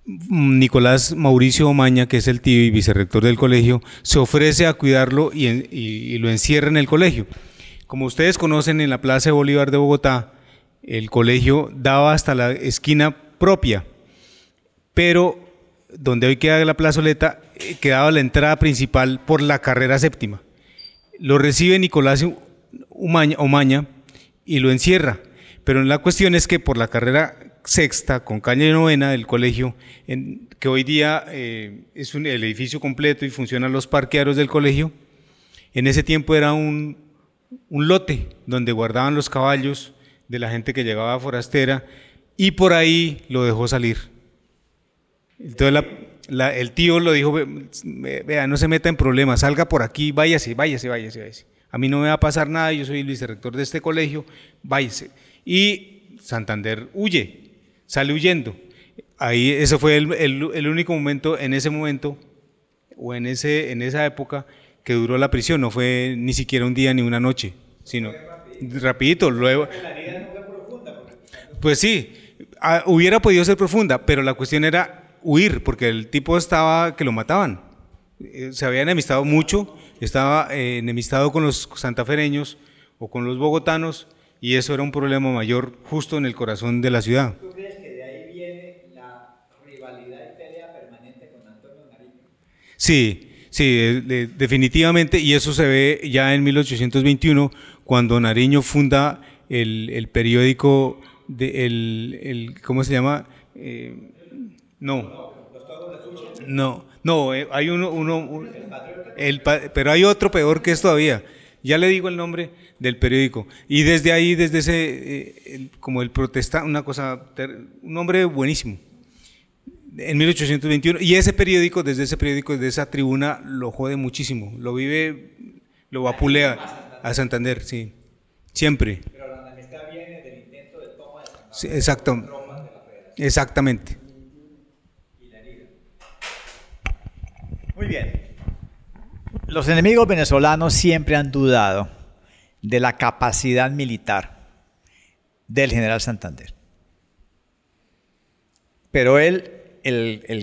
Nicolás Mauricio Omaña, que es el tío y vicerrector del colegio, se ofrece a cuidarlo y lo encierra en el colegio. Como ustedes conocen, en la Plaza de Bolívar de Bogotá, el colegio daba hasta la esquina propia, pero donde hoy queda la plazoleta, quedaba la entrada principal por la carrera séptima. Lo recibe Nicolás Omaña y lo encierra. Pero la cuestión es que por la carrera sexta, con calle novena del colegio, que hoy día es el edificio completo y funcionan los parqueaderos del colegio, en ese tiempo era un lote donde guardaban los caballos de la gente que llegaba forastera, y por ahí lo dejó salir. Entonces el tío lo dijo, vea, no se meta en problemas, salga por aquí, váyase. A mí no me va a pasar nada, yo soy el vicerrector de este colegio, váyase. Y Santander huye, sale huyendo. Ahí ese fue el único momento, en ese momento, o en esa época, que duró la prisión. No fue ni siquiera un día ni una noche, sino rapidito. Luego, la herida no fue profunda. Pues sí, hubiera podido ser profunda, pero la cuestión era huir, porque el tipo estaba que lo mataban. Se había enemistado mucho, estaba enemistado con los santafereños o con los bogotanos, y eso era un problema mayor justo en el corazón de la ciudad. ¿Tú crees que de ahí viene la rivalidad y pelea permanente con Antonio Nariño? Sí, Sí, definitivamente, y eso se ve ya en 1821, cuando Nariño funda el periódico, ¿cómo se llama? Hay pero hay otro peor que es todavía. Ya le digo el nombre del periódico. Y desde ahí, desde ese, como el protesta, un nombre buenísimo. En 1821, y ese periódico, desde esa tribuna, lo jode muchísimo, lo vive, lo vapulea a Santander, sí, siempre. Pero la enemistad viene del intento de toma de Santander. Sí, exactamente. Muy bien. Los enemigos venezolanos siempre han dudado de la capacidad militar del general Santander. Pero él, el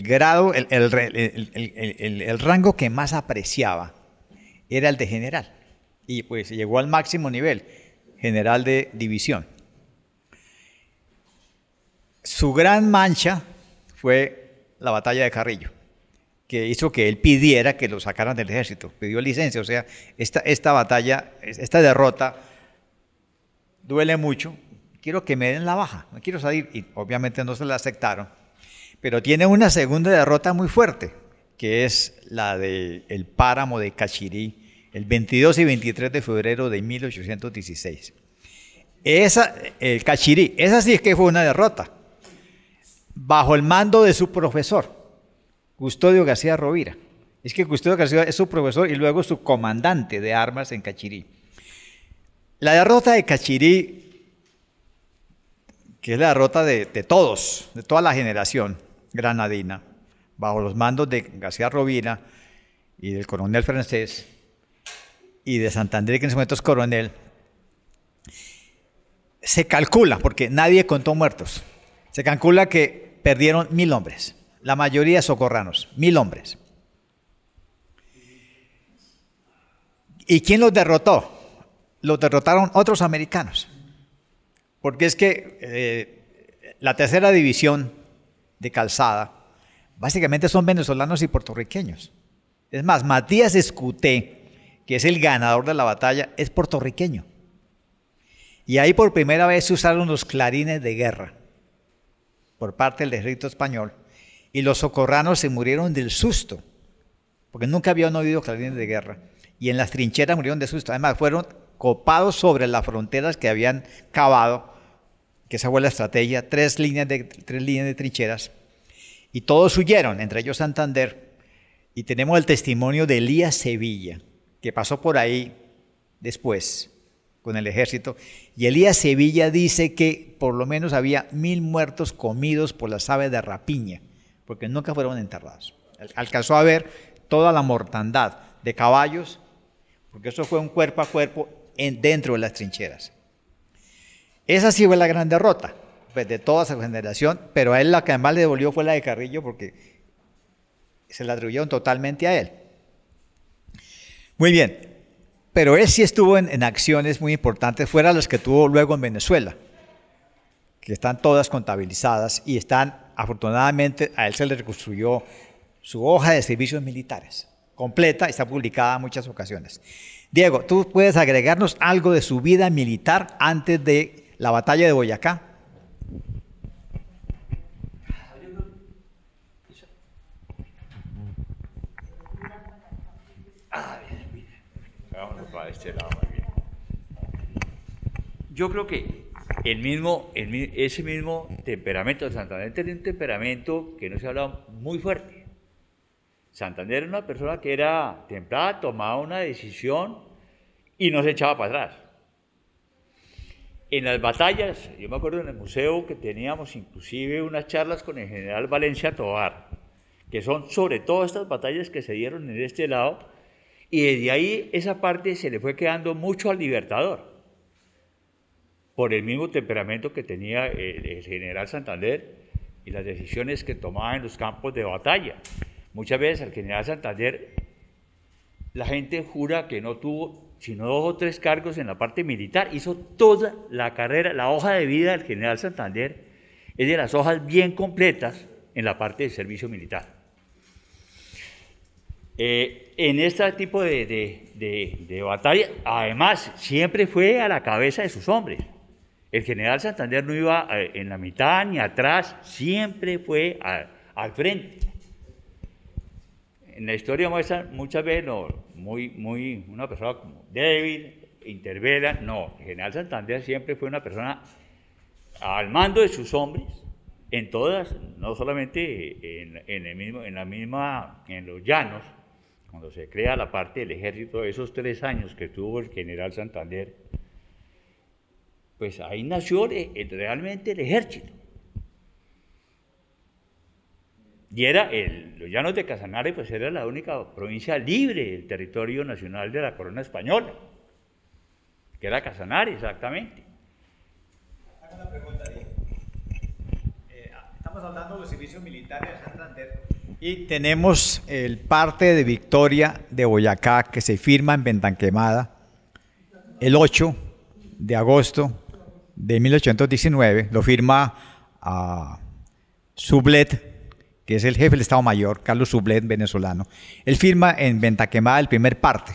rango que más apreciaba era el de general. Y pues llegó al máximo nivel, general de división. Su gran mancha fue la batalla de Carrillo, que hizo que él pidiera que lo sacaran del ejército, pidió licencia. O sea, esta batalla, esta derrota, duele mucho. Quiero que me den la baja, no quiero salir, y obviamente no se la aceptaron. Pero tiene una segunda derrota muy fuerte, que es la del páramo de Cachirí, el 22 y 23 de febrero de 1816. El Cachirí, esa sí es que fue una derrota, bajo el mando de su profesor, Custodio García Rovira. Es que Custodio García es su profesor y luego su comandante de armas en Cachirí. La derrota de Cachirí, que es la derrota de todos, de toda la generación granadina, bajo los mandos de García Rovira y del coronel francés y de Santander, que en ese momento es coronel, se calcula, porque nadie contó muertos, se calcula que perdieron 1000 hombres, la mayoría socorranos, 1000 hombres. ¿Y quién los derrotó? Los derrotaron otros americanos, porque es que la tercera división de Calzada básicamente son venezolanos y puertorriqueños. Es más, Matías Escuté, que es el ganador de la batalla, es puertorriqueño. Y ahí por primera vez se usaron los clarines de guerra por parte del ejército español, y los socorranos se murieron del susto, porque nunca habían oído clarines de guerra, y en las trincheras murieron de susto. Además, fueron copados sobre las fronteras que habían cavado, que esa fue la estrategia, tres líneas de trincheras, y todos huyeron, entre ellos Santander. Y tenemos el testimonio de Elías Sevilla, que pasó por ahí después con el ejército, y Elías Sevilla dice que por lo menos había 1000 muertos comidos por las aves de rapiña, porque nunca fueron enterrados. Alcanzó a ver toda la mortandad de caballos, porque eso fue un cuerpo a cuerpo dentro de las trincheras. Esa sí fue la gran derrota, pues, de toda esa generación, pero a él la que además le dolió fue la de Carrillo, porque se la atribuyeron totalmente a él. Muy bien, pero él sí estuvo en acciones muy importantes, fuera las que tuvo luego en Venezuela, que están todas contabilizadas y están, afortunadamente, a él se le reconstruyó su hoja de servicios militares, completa, está publicada en muchas ocasiones. Diego, ¿tú puedes agregarnos algo de su vida militar antes de la batalla de Boyacá? Yo creo que ese mismo temperamento de Santander tenía un temperamento que no se hablaba muy fuerte. Santander era una persona que era templada, tomaba una decisión y no se echaba para atrás. En las batallas, yo me acuerdo en el museo que teníamos inclusive unas charlas con el general Valencia Tovar, que son sobre todo estas batallas que se dieron en este lado, y desde ahí esa parte se le fue quedando mucho al Libertador, por el mismo temperamento que tenía el general Santander y las decisiones que tomaba en los campos de batalla. Muchas veces al general Santander la gente jura que no tuvo sino 2 o 3 cargos en la parte militar, hizo toda la carrera, la hoja de vida del general Santander es de las hojas bien completas en la parte del servicio militar. En este tipo de batalla, además, siempre fue a la cabeza de sus hombres. El general Santander no iba en la mitad ni atrás, siempre fue al frente. En la historia muestra muchas veces una persona como débil, intervela. No, el general Santander siempre fue una persona al mando de sus hombres, en todas, no solamente en los llanos, cuando se crea la parte del ejército, esos 3 años que tuvo el general Santander, pues ahí nació realmente el ejército. Y los llanos de Casanare, pues era la única provincia libre del territorio nacional de la corona española, que era Casanare, exactamente. Hago una pregunta, estamos hablando de los servicios militares de Santander y tenemos el parte de victoria de Boyacá que se firma en Ventanquemada el 8 de agosto de 1819, lo firma Sublet, que es el jefe del Estado Mayor, Carlos Sublet, venezolano. Él firma en Ventanquemada el primer parte.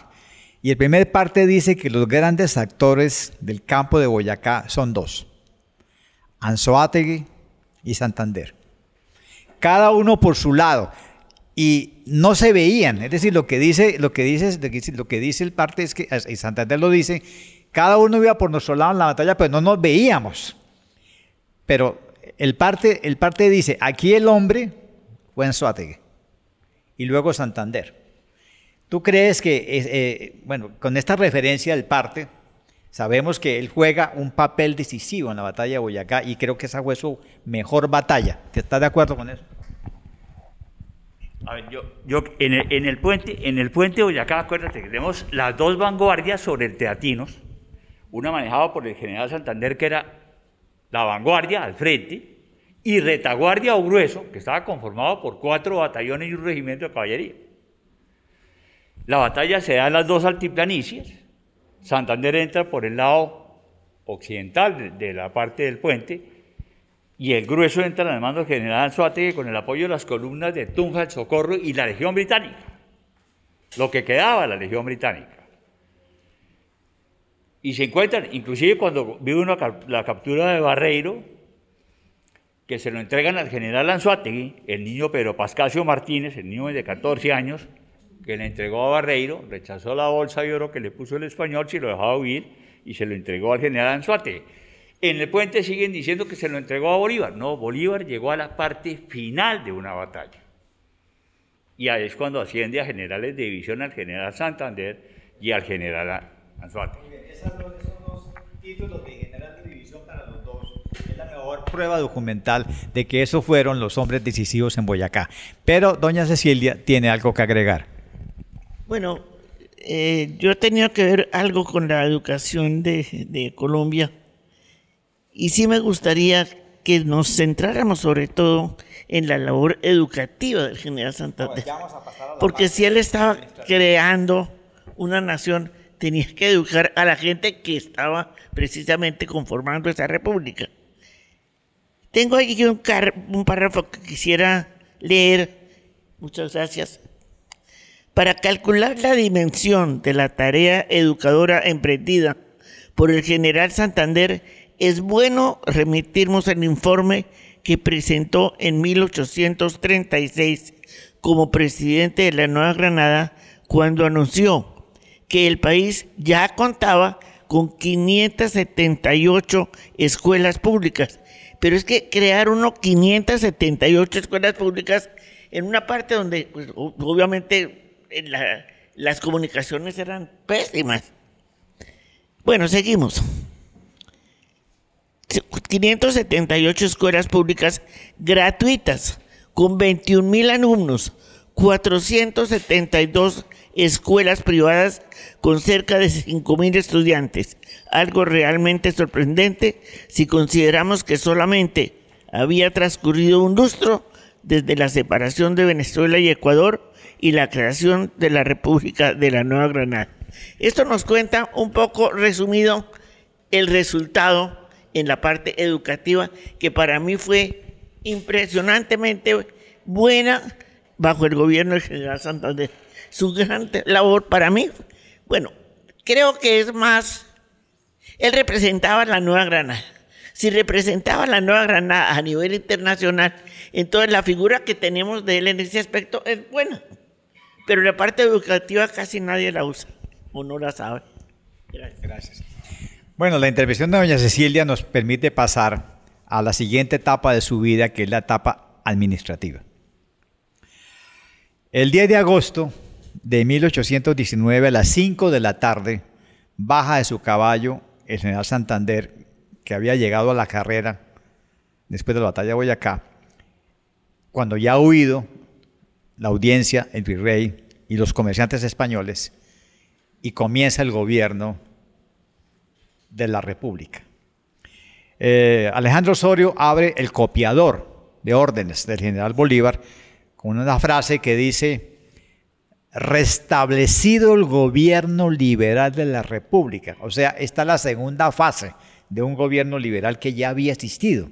Y el primer parte dice que los grandes actores del campo de Boyacá son 2, Anzoátegui y Santander. Cada uno por su lado. Y no se veían, es decir, lo que dice el parte es que, y Santander lo dice, cada uno iba por nuestro lado en la batalla, pero no nos veíamos. Pero el parte dice, aquí el hombre fue Anzoátegui y luego Santander. ¿Tú crees que, con esta referencia del parte, sabemos que él juega un papel decisivo en la batalla de Boyacá y creo que esa fue su mejor batalla? ¿Estás de acuerdo con eso? A ver, yo en el puente de Boyacá, acuérdate que tenemos las 2 vanguardias sobre el Teatinos, una manejada por el general Santander, que era la vanguardia al frente, y retaguardia o grueso, que estaba conformado por 4 batallones y un regimiento de caballería. La batalla se da en las 2 altiplanicies. Santander entra por el lado occidental de la parte del puente y el grueso entra en el mando del general Anzoátegui con el apoyo de las columnas de Tunja, el Socorro y la Legión Británica, lo que quedaba de la Legión Británica. Y se encuentran, inclusive cuando vive la captura de Barreiro, que se lo entregan al general Anzoátegui, el niño Pedro Pascasio Martínez, el niño de 14 años, que le entregó a Barreiro, rechazó la bolsa de oro que le puso el español, si lo dejaba huir, y se lo entregó al general Anzoátegui. En el puente siguen diciendo que se lo entregó a Bolívar. No, Bolívar llegó a la parte final de una batalla. Y ahí es cuando asciende a generales de división al general Santander y al general Anzoátegui. Esos 2 títulos de general de división para los 2 es la mejor prueba documental de que esos fueron los hombres decisivos en Boyacá. Pero doña Cecilia tiene algo que agregar. Bueno, yo he tenido que ver algo con la educación de Colombia y sí me gustaría que nos centráramos sobre todo en la labor educativa del general Santander. Porque si él estaba creando una nación, tenía que educar a la gente que estaba precisamente conformando esa república. Tengo aquí un párrafo que quisiera leer. Muchas gracias. Para calcular la dimensión de la tarea educadora emprendida por el general Santander, es bueno remitirnos al informe que presentó en 1836 como presidente de la Nueva Granada, cuando anunció que el país ya contaba con 578 escuelas públicas. Pero es que crear 578 escuelas públicas en una parte donde, pues, obviamente, las comunicaciones eran pésimas. Bueno, seguimos. 578 escuelas públicas gratuitas con 21,000 alumnos, 472 escuelas privadas con cerca de 5,000 estudiantes, algo realmente sorprendente si consideramos que solamente había transcurrido un lustro desde la separación de Venezuela y Ecuador y la creación de la República de la Nueva Granada. Esto nos cuenta un poco resumido el resultado en la parte educativa, que para mí fue impresionantemente buena bajo el gobierno del general Santander. su gran labor para mí. Bueno, creo que es más, él representaba la Nueva Granada. Si representaba la Nueva Granada a nivel internacional, entonces la figura que tenemos de él en ese aspecto es buena. Pero la parte educativa casi nadie la usa o no la sabe. Gracias. Bueno, la intervención de doña Cecilia nos permite pasar a la siguiente etapa de su vida, que es la etapa administrativa. El 10 de agosto de 1819, a las 5 de la tarde, baja de su caballo el general Santander, que había llegado a la carrera después de la batalla de Boyacá, cuando ya ha huido la audiencia, el virrey y los comerciantes españoles, y comienza el gobierno de la República. Alejandro Osorio abre el copiador de órdenes del general Bolívar con una frase que dice: restablecido el gobierno liberal de la República. O sea, esta es la segunda fase de un gobierno liberal que ya había existido.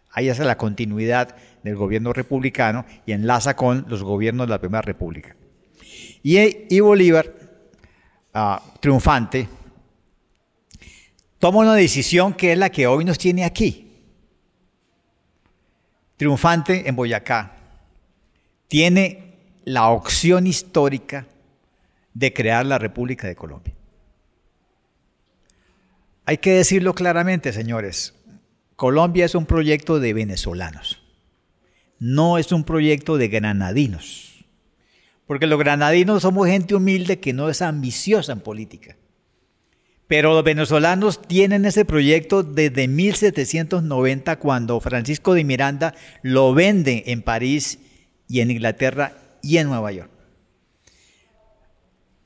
Ahí hace la continuidad del gobierno republicano y enlaza con los gobiernos de la Primera República. Y Bolívar, triunfante, toma una decisión que es la que hoy nos tiene aquí. Triunfante en Boyacá, tiene la opción histórica de crear la República de Colombia. Hay que decirlo claramente, señores, Colombia es un proyecto de venezolanos, no es un proyecto de granadinos, porque los granadinos somos gente humilde que no es ambiciosa en política. Pero los venezolanos tienen ese proyecto desde 1790, cuando Francisco de Miranda lo vende en París y en Inglaterra y en Nueva York.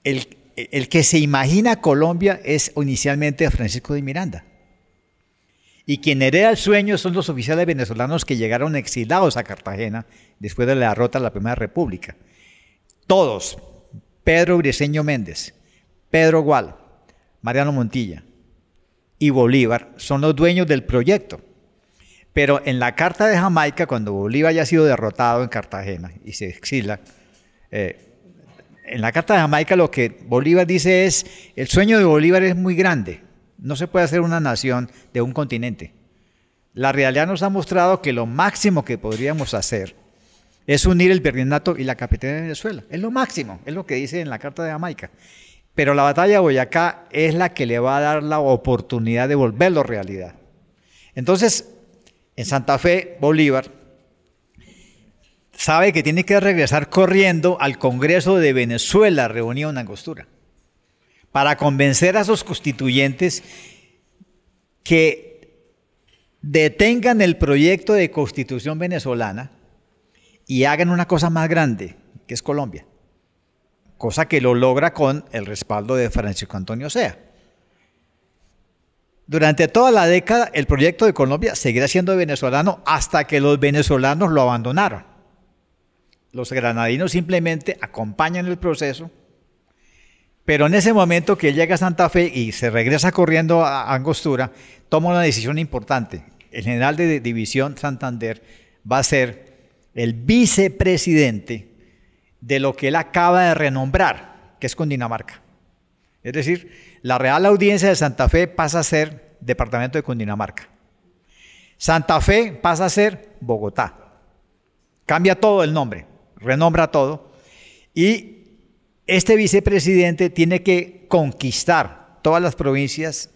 El que se imagina Colombia es inicialmente Francisco de Miranda. Y quien hereda el sueño son los oficiales venezolanos que llegaron exilados a Cartagena después de la derrota de la Primera República. Todos, Pedro Briceño Méndez, Pedro Gual, Mariano Montilla y Bolívar, son los dueños del proyecto. Pero en la Carta de Jamaica, cuando Bolívar ya ha sido derrotado en Cartagena y se exila, en la Carta de Jamaica lo que Bolívar dice es: el sueño de Bolívar es muy grande, no se puede hacer una nación de un continente. La realidad nos ha mostrado que lo máximo que podríamos hacer es unir el virreinato y la capitanía de Venezuela. Es lo máximo, es lo que dice en la Carta de Jamaica. Pero la batalla de Boyacá es la que le va a dar la oportunidad de volverlo realidad. Entonces, en Santa Fe, Bolívar sabe que tiene que regresar corriendo al Congreso de Venezuela, reunido en Angostura, para convencer a sus constituyentes que detengan el proyecto de constitución venezolana y hagan una cosa más grande, que es Colombia. Cosa que lo logra con el respaldo de Francisco Antonio Sea. Durante toda la década, el proyecto de Colombia seguirá siendo venezolano hasta que los venezolanos lo abandonaron. Los granadinos simplemente acompañan el proceso, pero en ese momento que llega a Santa Fe y se regresa corriendo a Angostura, toma una decisión importante. El general de división Santander va a ser el vicepresidente de lo que él acaba de renombrar, que es Cundinamarca. Es decir, la Real Audiencia de Santa Fe pasa a ser departamento de Cundinamarca. Santa Fe pasa a ser Bogotá. Cambia todo el nombre, renombra todo. Y este vicepresidente tiene que conquistar todas las provincias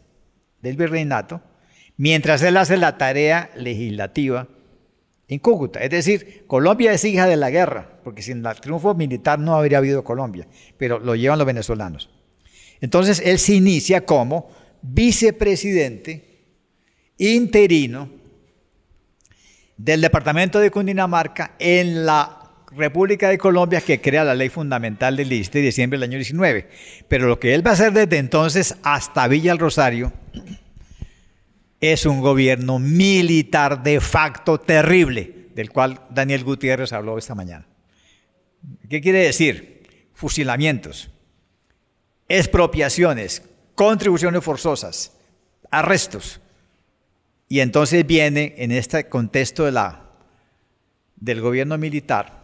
del virreinato, mientras él hace la tarea legislativa en Cúcuta. Es decir, Colombia es hija de la guerra, porque sin el triunfo militar no habría habido Colombia, pero lo llevan los venezolanos. Entonces él se inicia como vicepresidente interino del departamento de Cundinamarca en la República de Colombia, que crea la ley fundamental del 17 de diciembre del año 19. Pero lo que él va a hacer desde entonces hasta Villa El Rosario es un gobierno militar de facto terrible, del cual Daniel Gutiérrez habló esta mañana. ¿Qué quiere decir? Fusilamientos, expropiaciones, contribuciones forzosas, arrestos. Y entonces viene en este contexto del gobierno militar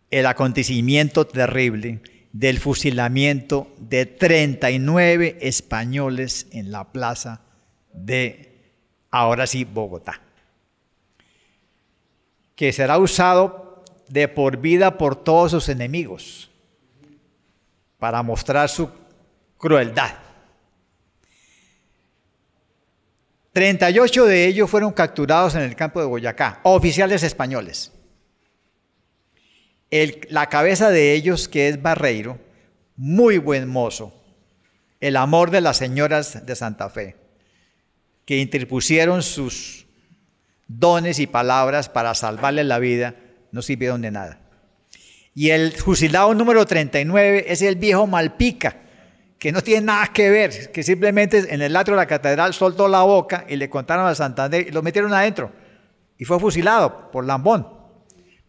el acontecimiento terrible del fusilamiento de 39 españoles en la plaza de, ahora sí, Bogotá, que será usado de por vida por todos sus enemigos para mostrar su crueldad. 38 de ellos fueron capturados en el campo de Boyacá, oficiales españoles. La cabeza de ellos, que es Barreiro, muy buen mozo, el amor de las señoras de Santa Fe, que interpusieron sus dones y palabras para salvarle la vida, no sirvieron de nada. Y el fusilado número 39 es el viejo Malpica, que no tiene nada que ver, que simplemente en el atrio de la catedral soltó la boca y le contaron a Santander y lo metieron adentro y fue fusilado por lambón.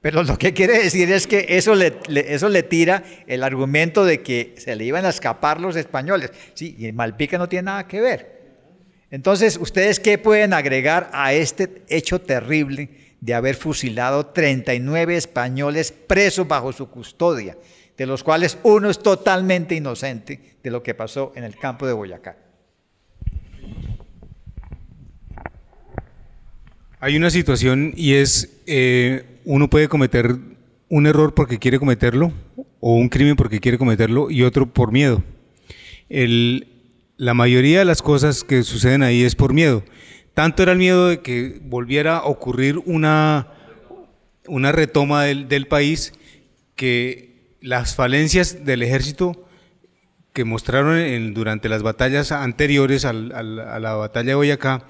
Pero lo que quiere decir es que eso le tira el argumento de que se le iban a escapar los españoles. Sí, y el Malpica no tiene nada que ver. Entonces, ¿ustedes qué pueden agregar a este hecho terrible de haber fusilado 39 españoles presos bajo su custodia, de los cuales uno es totalmente inocente de lo que pasó en el campo de Boyacá? Hay una situación y es, uno puede cometer un error porque quiere cometerlo, o un crimen porque quiere cometerlo, y otro por miedo. La mayoría de las cosas que suceden ahí es por miedo. Tanto era el miedo de que volviera a ocurrir una retoma del país, que las falencias del ejército que mostraron durante las batallas anteriores a la batalla de Boyacá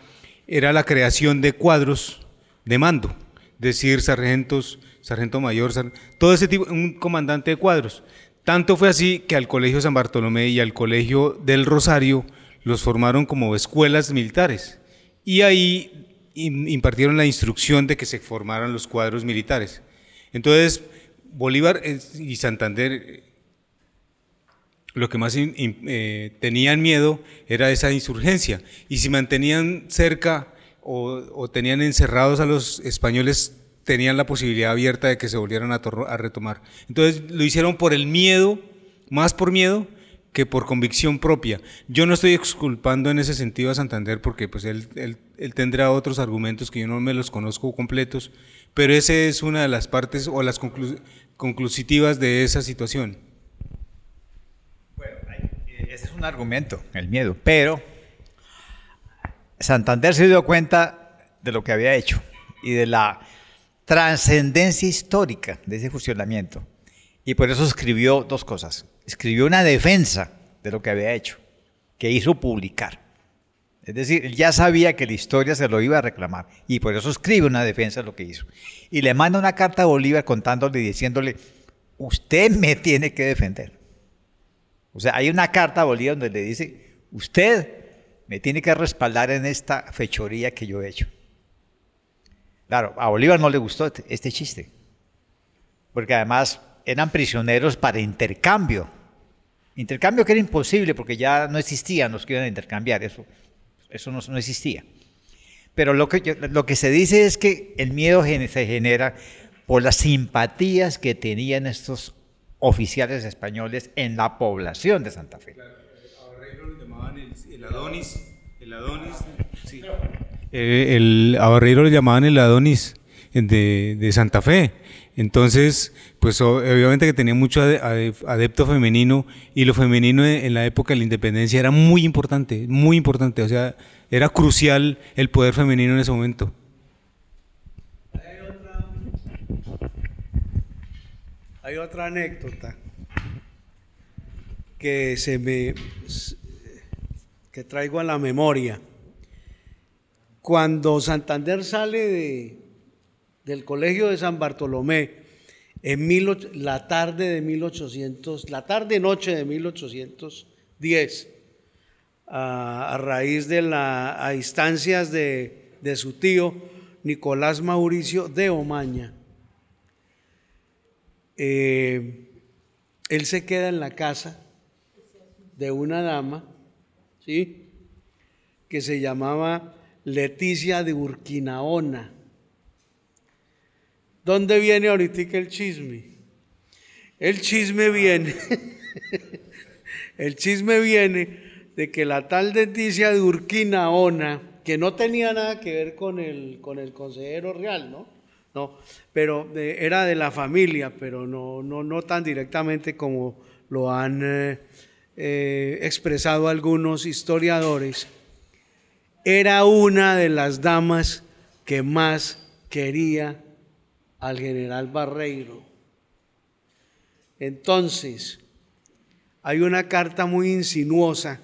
era la creación de cuadros de mando, es decir, sargentos, sargento mayor, todo ese tipo, un comandante de cuadros. Tanto fue así que al Colegio San Bartolomé y al Colegio del Rosario los formaron como escuelas militares y ahí impartieron la instrucción de que se formaran los cuadros militares. Entonces, Bolívar y Santander, lo que más tenían miedo era esa insurgencia, y si mantenían cerca o tenían encerrados a los españoles, tenían la posibilidad abierta de que se volvieran a retomar. Entonces lo hicieron por el miedo, más por miedo que por convicción propia. Yo no estoy exculpando en ese sentido a Santander, porque pues él tendrá otros argumentos que yo no me los conozco completos, pero esa es una de las partes o las conclusivas de esa situación. Bueno, ese es un argumento, el miedo, pero Santander se dio cuenta de lo que había hecho y de la trascendencia histórica de ese fusilamiento, y por eso escribió dos cosas. Escribió una defensa de lo que había hecho, que hizo publicar. Es decir, él ya sabía que la historia se lo iba a reclamar, y por eso escribe una defensa de lo que hizo. Y le manda una carta a Bolívar contándole y diciéndole: usted me tiene que defender. O sea, hay una carta a Bolívar donde le dice: usted me tiene que respaldar en esta fechoría que yo he hecho. Claro, a Bolívar no le gustó este chiste, porque además eran prisioneros para intercambio que era imposible porque ya no existían los que iban a intercambiar, eso no existía. Pero lo que se dice es que el miedo se genera por las simpatías que tenían estos oficiales españoles en la población de Santa Fe. Claro, a Barreiro lo llamaban el Adonis, sí. A Barreiro lo llamaban el Adonis de Santa Fe. Entonces, pues obviamente que tenía mucho adepto femenino, y lo femenino en la época de la independencia era muy importante, o sea, era crucial el poder femenino en ese momento. Hay otra anécdota que que traigo a la memoria. Cuando Santander sale del Colegio de San Bartolomé la tarde-noche de 1810, a raíz a instancias de su tío Nicolás Mauricio de Omaña, él se queda en la casa de una dama, ¿sí?, que se llamaba Leticia de Urquinaona. ¿Dónde viene ahorita el chisme? El chisme viene, el chisme viene de que la tal Leticia de Urquinaona, que no tenía nada que ver con el consejero real, ¿no? No, pero era de la familia, pero no tan directamente como lo han expresado algunos historiadores. Era una de las damas que más quería al general Barreiro. Entonces, hay una carta muy insinuosa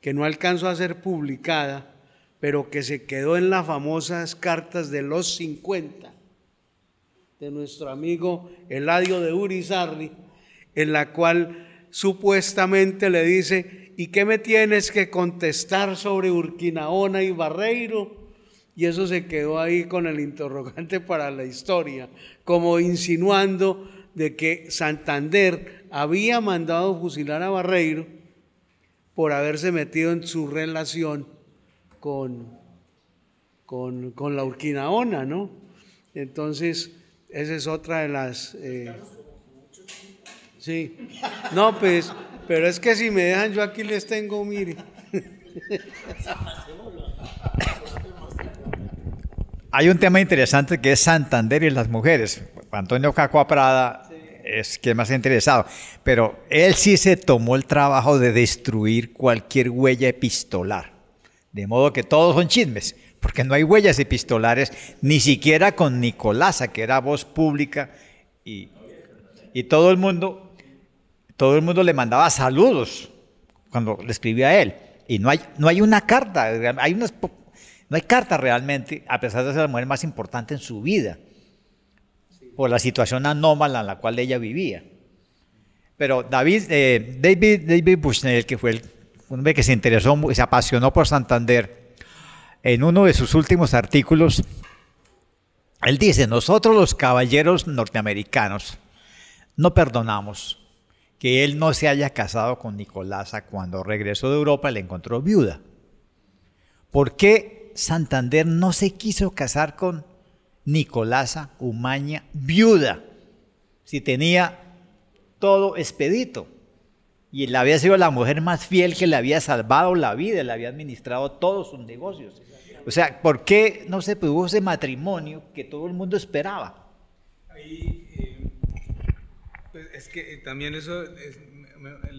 que no alcanzó a ser publicada, pero que se quedó en las famosas cartas de los 50 de nuestro amigo Eladio de Urizarry, en la cual supuestamente le dice: ¿y qué me tienes que contestar sobre Urquinaona y Barreiro? Y eso se quedó ahí con el interrogante para la historia, como insinuando de que Santander había mandado fusilar a Barreiro por haberse metido en su relación con la Urquinaona, ¿no? Entonces, esa es otra de las... sí, no, pues, pero es que si me dejan, yo aquí les tengo, mire. Hay un tema interesante que es Santander y las mujeres. Antonio Cacua Prada es quien más ha interesado, pero él sí se tomó el trabajo de destruir cualquier huella epistolar, de modo que todos son chismes, porque no hay huellas epistolares, ni siquiera con Nicolasa, que era voz pública, y todo el mundo le mandaba saludos cuando le escribía a él, y no hay una carta, no hay carta realmente, a pesar de ser la mujer más importante en su vida, por la situación anómala en la cual ella vivía. Pero David Bushnell, que fue el hombre que se interesó y se apasionó por Santander, en uno de sus últimos artículos, él dice: nosotros los caballeros norteamericanos no perdonamos que él no se haya casado con Nicolasa cuando regresó de Europa y la encontró viuda. ¿Por qué Santander no se quiso casar con Nicolasa Umaña viuda, si tenía todo expedito y le había sido la mujer más fiel que le había salvado la vida, le había administrado todos sus negocios? O sea, ¿por qué no se produjo ese matrimonio que todo el mundo esperaba? Ahí, pues es que también eso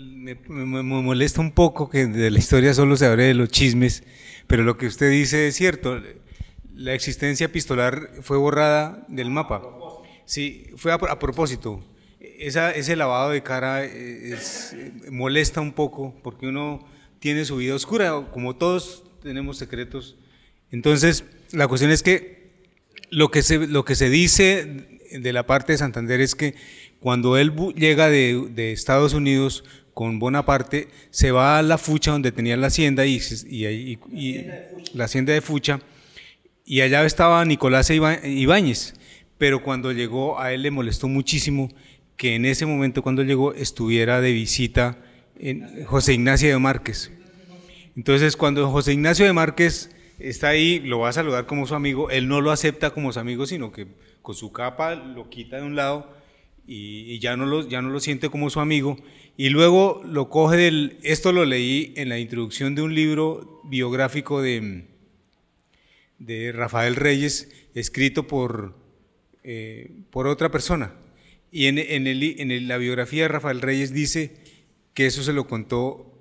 me molesta un poco, que de la historia solo se hable de los chismes, pero lo que usted dice es cierto. La existencia epistolar fue borrada del mapa. Sí, fue a propósito. Ese lavado de cara molesta un poco, porque uno tiene su vida oscura, como todos tenemos secretos. Entonces, la cuestión es que lo que se dice de la parte de Santander es que cuando él llega de Estados Unidos con Bonaparte, se va a la Fucha, donde tenía la hacienda, y la hacienda de Fucha, y allá estaba Nicolás Ibáñez, pero cuando llegó a él le molestó muchísimo que en ese momento, cuando llegó, estuviera de visita en José Ignacio de Márquez. Entonces, cuando José Ignacio de Márquez está ahí, lo va a saludar como su amigo, él no lo acepta como su amigo, sino que con su capa lo quita de un lado y ya no lo siente como su amigo, y luego lo coge esto lo leí en la introducción de un libro biográfico de Rafael Reyes, escrito por otra persona, y en la biografía de Rafael Reyes dice que eso se lo contó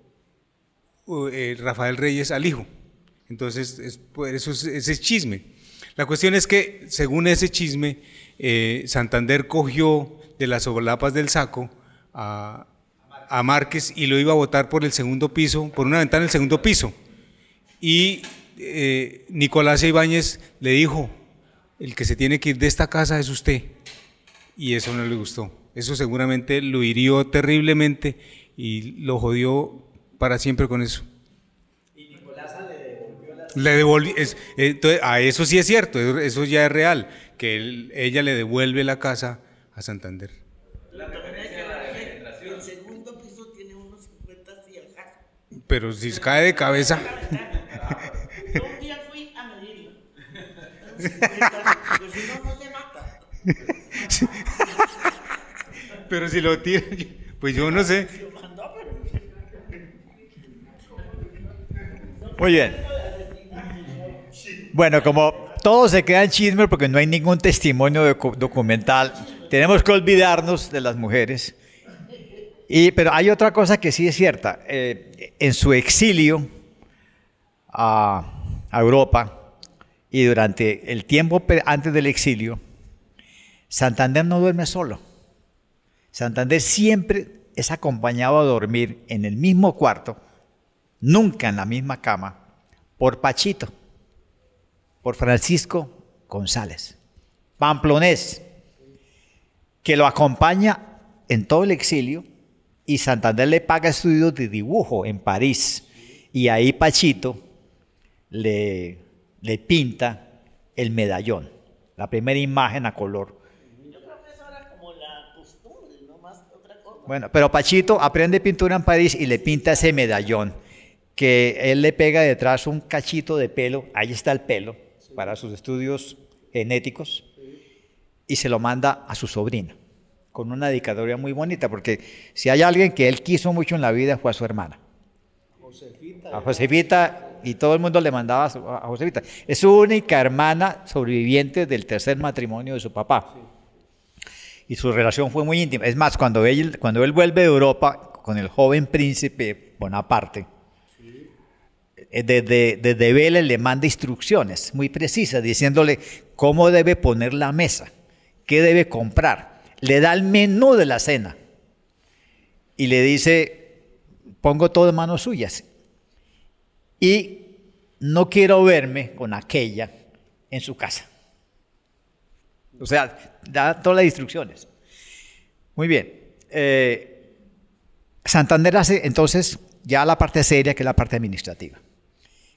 Rafael Reyes al hijo. Entonces, eso es chisme. La cuestión es que, según ese chisme, Santander cogió de las solapas del saco a Márquez y lo iba a botar por el segundo piso, por una ventana del segundo piso, y Nicolás Ibáñez le dijo: el que se tiene que ir de esta casa es usted, y eso no le gustó. Eso seguramente lo hirió terriblemente y lo jodió para siempre con eso. ¿Y Nicolás le devolvió? Eso sí es cierto, eso ya es real, que ella le devuelve la casa a Santander. El segundo piso tiene unos 50 sillas. Pero si cae de cabeza... Yo un día fui a medirlo. Pues si no, no se mata. Pero si lo tira, pues yo no sé. Muy bien. Bueno, como todo se queda en chisme porque no hay ningún testimonio documental, tenemos que olvidarnos de las mujeres. Pero hay otra cosa que sí es cierta. En su exilio a Europa y durante el tiempo antes del exilio, Santander no duerme solo. Santander siempre es acompañado a dormir en el mismo cuarto, nunca en la misma cama, por Pachito, por Francisco González, pamplonés, que lo acompaña en todo el exilio, y Santander le paga estudios de dibujo en París, y ahí Pachito le pinta el medallón, la primera imagen a color. Yo creo que eso era como la costumbre, no más que otra cosa. Bueno, pero Pachito aprende pintura en París y le pinta ese medallón, que él le pega detrás un cachito de pelo, ahí está el pelo, para sus estudios genéticos, y se lo manda a su sobrina, con una dedicatoria muy bonita, porque si hay alguien que él quiso mucho en la vida fue a su hermana. A Josefita, y todo el mundo le mandaba a Josefita. Es su única hermana sobreviviente del tercer matrimonio de su papá. Y su relación fue muy íntima. Es más, cuando él vuelve de Europa con el joven príncipe Bonaparte, desde Vélez le manda instrucciones muy precisas, diciéndole cómo debe poner la mesa, qué debe comprar. Le da el menú de la cena y le dice, pongo todo en manos suyas. Y no quiero verme con aquella en su casa. O sea, da todas las instrucciones. Muy bien. Santander hace entonces ya la parte seria, que es la parte administrativa,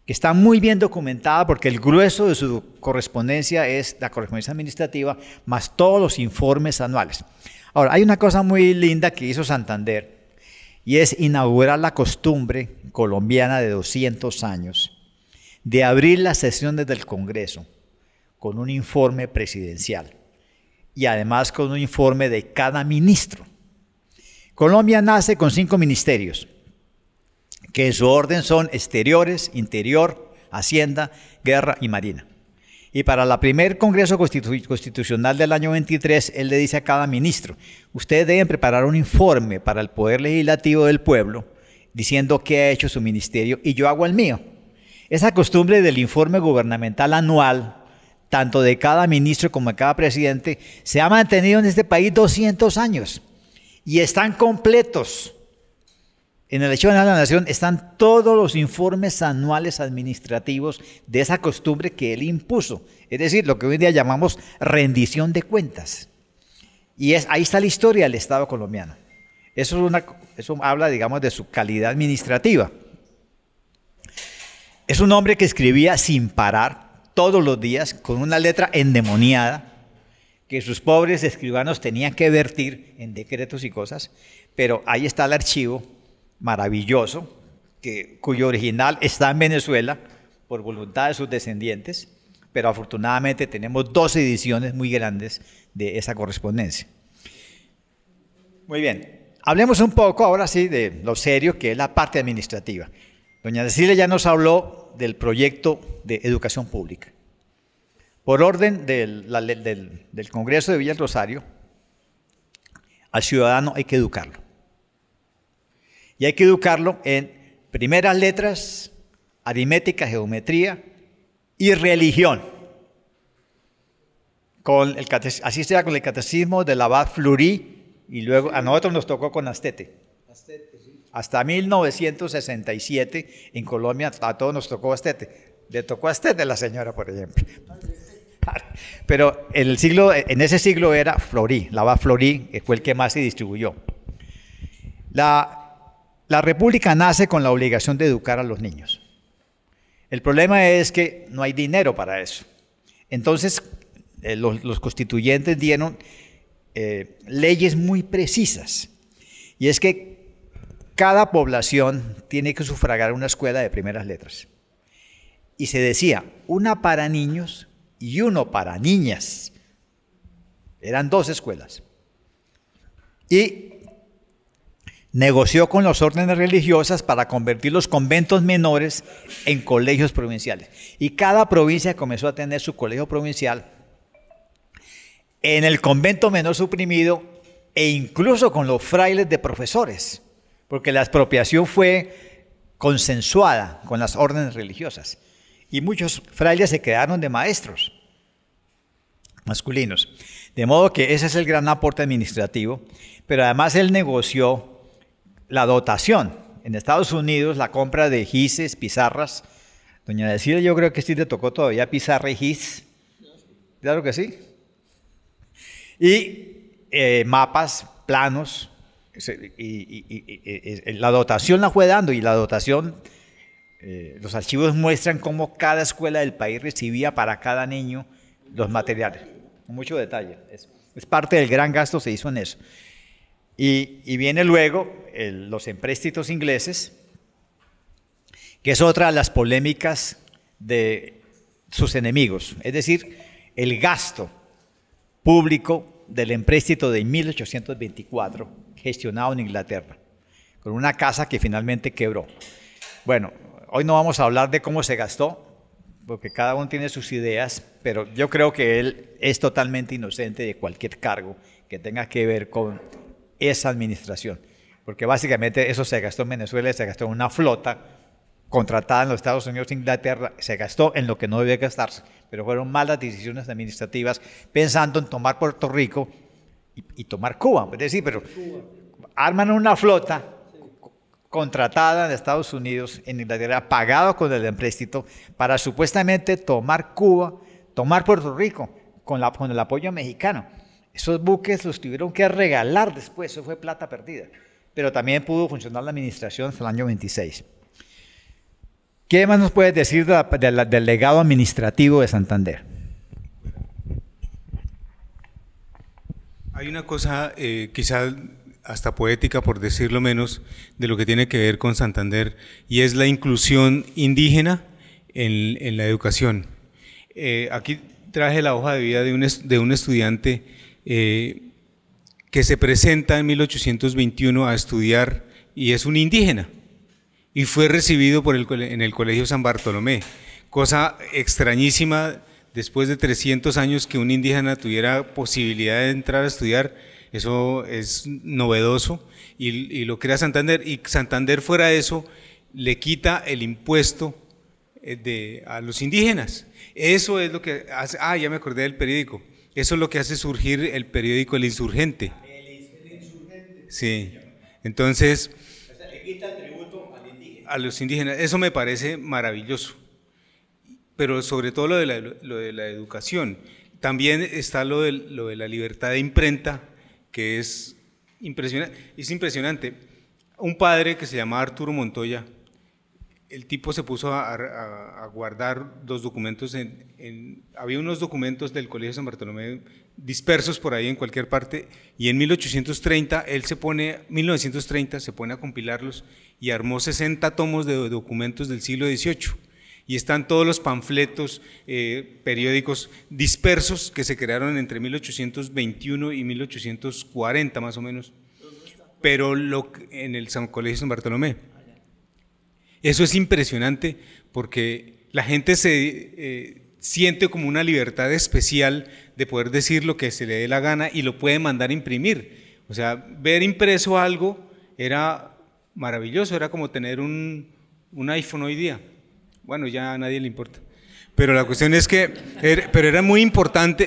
que está muy bien documentada porque el grueso de su correspondencia es la correspondencia administrativa más todos los informes anuales. Ahora, hay una cosa muy linda que hizo Santander y es inaugurar la costumbre colombiana de 200 años de abrir las sesiones del Congreso con un informe presidencial y además con un informe de cada ministro. Colombia nace con 5 ministerios, que en su orden son Exteriores, Interior, Hacienda, Guerra y Marina. Y para el primer Congreso Constitucional del año 23, él le dice a cada ministro, ustedes deben preparar un informe para el Poder Legislativo del pueblo, diciendo qué ha hecho su ministerio, y yo hago el mío. Esa costumbre del informe gubernamental anual, tanto de cada ministro como de cada presidente, se ha mantenido en este país 200 años, y están completos. En el Archivo General de la Nación están todos los informes anuales administrativos de esa costumbre que él impuso. Es decir, lo que hoy en día llamamos rendición de cuentas. Y ahí está la historia del Estado colombiano. Eso habla, digamos, de su calidad administrativa. Es un hombre que escribía sin parar, todos los días, con una letra endemoniada, que sus pobres escribanos tenían que vertir en decretos y cosas, pero ahí está el archivo maravilloso, cuyo original está en Venezuela por voluntad de sus descendientes, pero afortunadamente tenemos 2 ediciones muy grandes de esa correspondencia. Muy bien, hablemos un poco ahora sí de lo serio que es la parte administrativa. Doña Cecilia ya nos habló del proyecto de educación pública. Por orden del Congreso de Villa del Rosario, al ciudadano hay que educarlo. Y hay que educarlo en primeras letras, aritmética, geometría y religión. Así sea con el catecismo del abad Fleury, y luego a nosotros nos tocó con Astete. Hasta 1967 en Colombia a todos nos tocó Astete. Le tocó Astete a la señora, por ejemplo. Pero en ese siglo era Fleury, el abad Fleury, que fue el que más se distribuyó. La República nace con la obligación de educar a los niños. El problema es que no hay dinero para eso. Entonces, los constituyentes dieron leyes muy precisas. Y es que cada población tiene que sufragar una escuela de primeras letras. Y se decía, una para niños y uno para niñas. Eran 2 escuelas. y negoció con las órdenes religiosas para convertir los conventos menores en colegios provinciales. Y cada provincia comenzó a tener su colegio provincial en el convento menor suprimido e incluso con los frailes de profesores, porque la expropiación fue consensuada con las órdenes religiosas. Y muchos frailes se quedaron de maestros masculinos. De modo que ese es el gran aporte administrativo, pero además él negoció la dotación. En Estados Unidos, la compra de gises, pizarras. Doña Decida, yo creo que sí le tocó todavía pizarra y gis. Claro que sí. Y mapas, planos. Y la dotación la fue dando, y la dotación, los archivos muestran cómo cada escuela del país recibía para cada niño los materiales. Con mucho detalle. Es parte del gran gasto se hizo en eso. Y viene luego los empréstitos ingleses, que es otra de las polémicas de sus enemigos. Es decir, el gasto público del empréstito de 1824, gestionado en Inglaterra, con una casa que finalmente quebró. Bueno, hoy no vamos a hablar de cómo se gastó, porque cada uno tiene sus ideas, pero yo creo que él es totalmente inocente de cualquier cargo que tenga que ver con esa administración, porque básicamente eso se gastó en Venezuela, se gastó en una flota contratada en los Estados Unidos e Inglaterra, se gastó en lo que no debía gastarse, pero fueron malas decisiones administrativas pensando en tomar Puerto Rico y tomar Cuba. Es decir, pero arman una flota contratada en Estados Unidos, en Inglaterra, pagado con el empréstito para supuestamente tomar Cuba, tomar Puerto Rico con el apoyo mexicano. Esos buques los tuvieron que regalar después, eso fue plata perdida. Pero también pudo funcionar la administración hasta el año 26. ¿Qué más nos puedes decir del legado administrativo de Santander? Hay una cosa quizás hasta poética, por decirlo menos, de lo que tiene que ver con Santander, y es la inclusión indígena en la educación. Aquí traje la hoja de vida de un estudiante que se presenta en 1821 a estudiar, y es un indígena, y fue recibido en el Colegio San Bartolomé, cosa extrañísima. Después de 300 años que un indígena tuviera posibilidad de entrar a estudiar, eso es novedoso, y lo crea Santander, y Santander fuera de eso le quita el impuesto a los indígenas. Eso es lo que hace, ya me acordé del periódico, eso es lo que hace surgir el periódico El Insurgente. El Insurgente. Sí, entonces, o sea, le quita el tributo a los indígenas, eso me parece maravilloso. Pero sobre todo lo de la educación. También está lo de la libertad de imprenta, que es impresionante. Un padre que se llamaba Arturo Montoya, el tipo se puso a guardar los documentos, había unos documentos del Colegio San Bartolomé dispersos por ahí en cualquier parte, y en 1930 se pone a compilarlos y armó 60 tomos de documentos del siglo XVIII. Y están todos los panfletos, periódicos dispersos que se crearon entre 1821 y 1840 más o menos, pero en el Colegio San Bartolomé. Eso es impresionante porque la gente se siente como una libertad especial de poder decir lo que se le dé la gana y lo puede mandar a imprimir. O sea, ver impreso algo era maravilloso, era como tener un iPhone hoy día. Bueno, ya a nadie le importa. Pero la cuestión es que era muy importante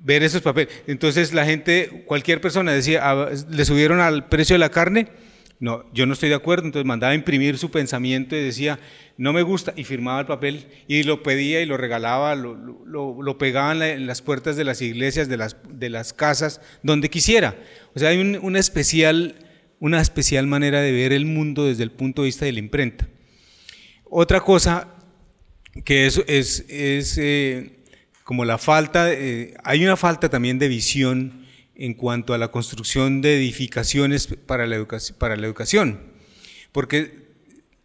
ver esos papeles. Entonces la gente, cualquier persona decía, ¿le subieron al precio de la carne? No, yo no estoy de acuerdo. Entonces mandaba a imprimir su pensamiento y decía, no me gusta, y firmaba el papel y lo pedía y lo regalaba, lo pegaban en las puertas de las iglesias, de las casas, donde quisiera. O sea, hay una especial manera de ver el mundo desde el punto de vista de la imprenta. Otra cosa que es como la falta, hay una falta también de visión en cuanto a la construcción de edificaciones para la educación, porque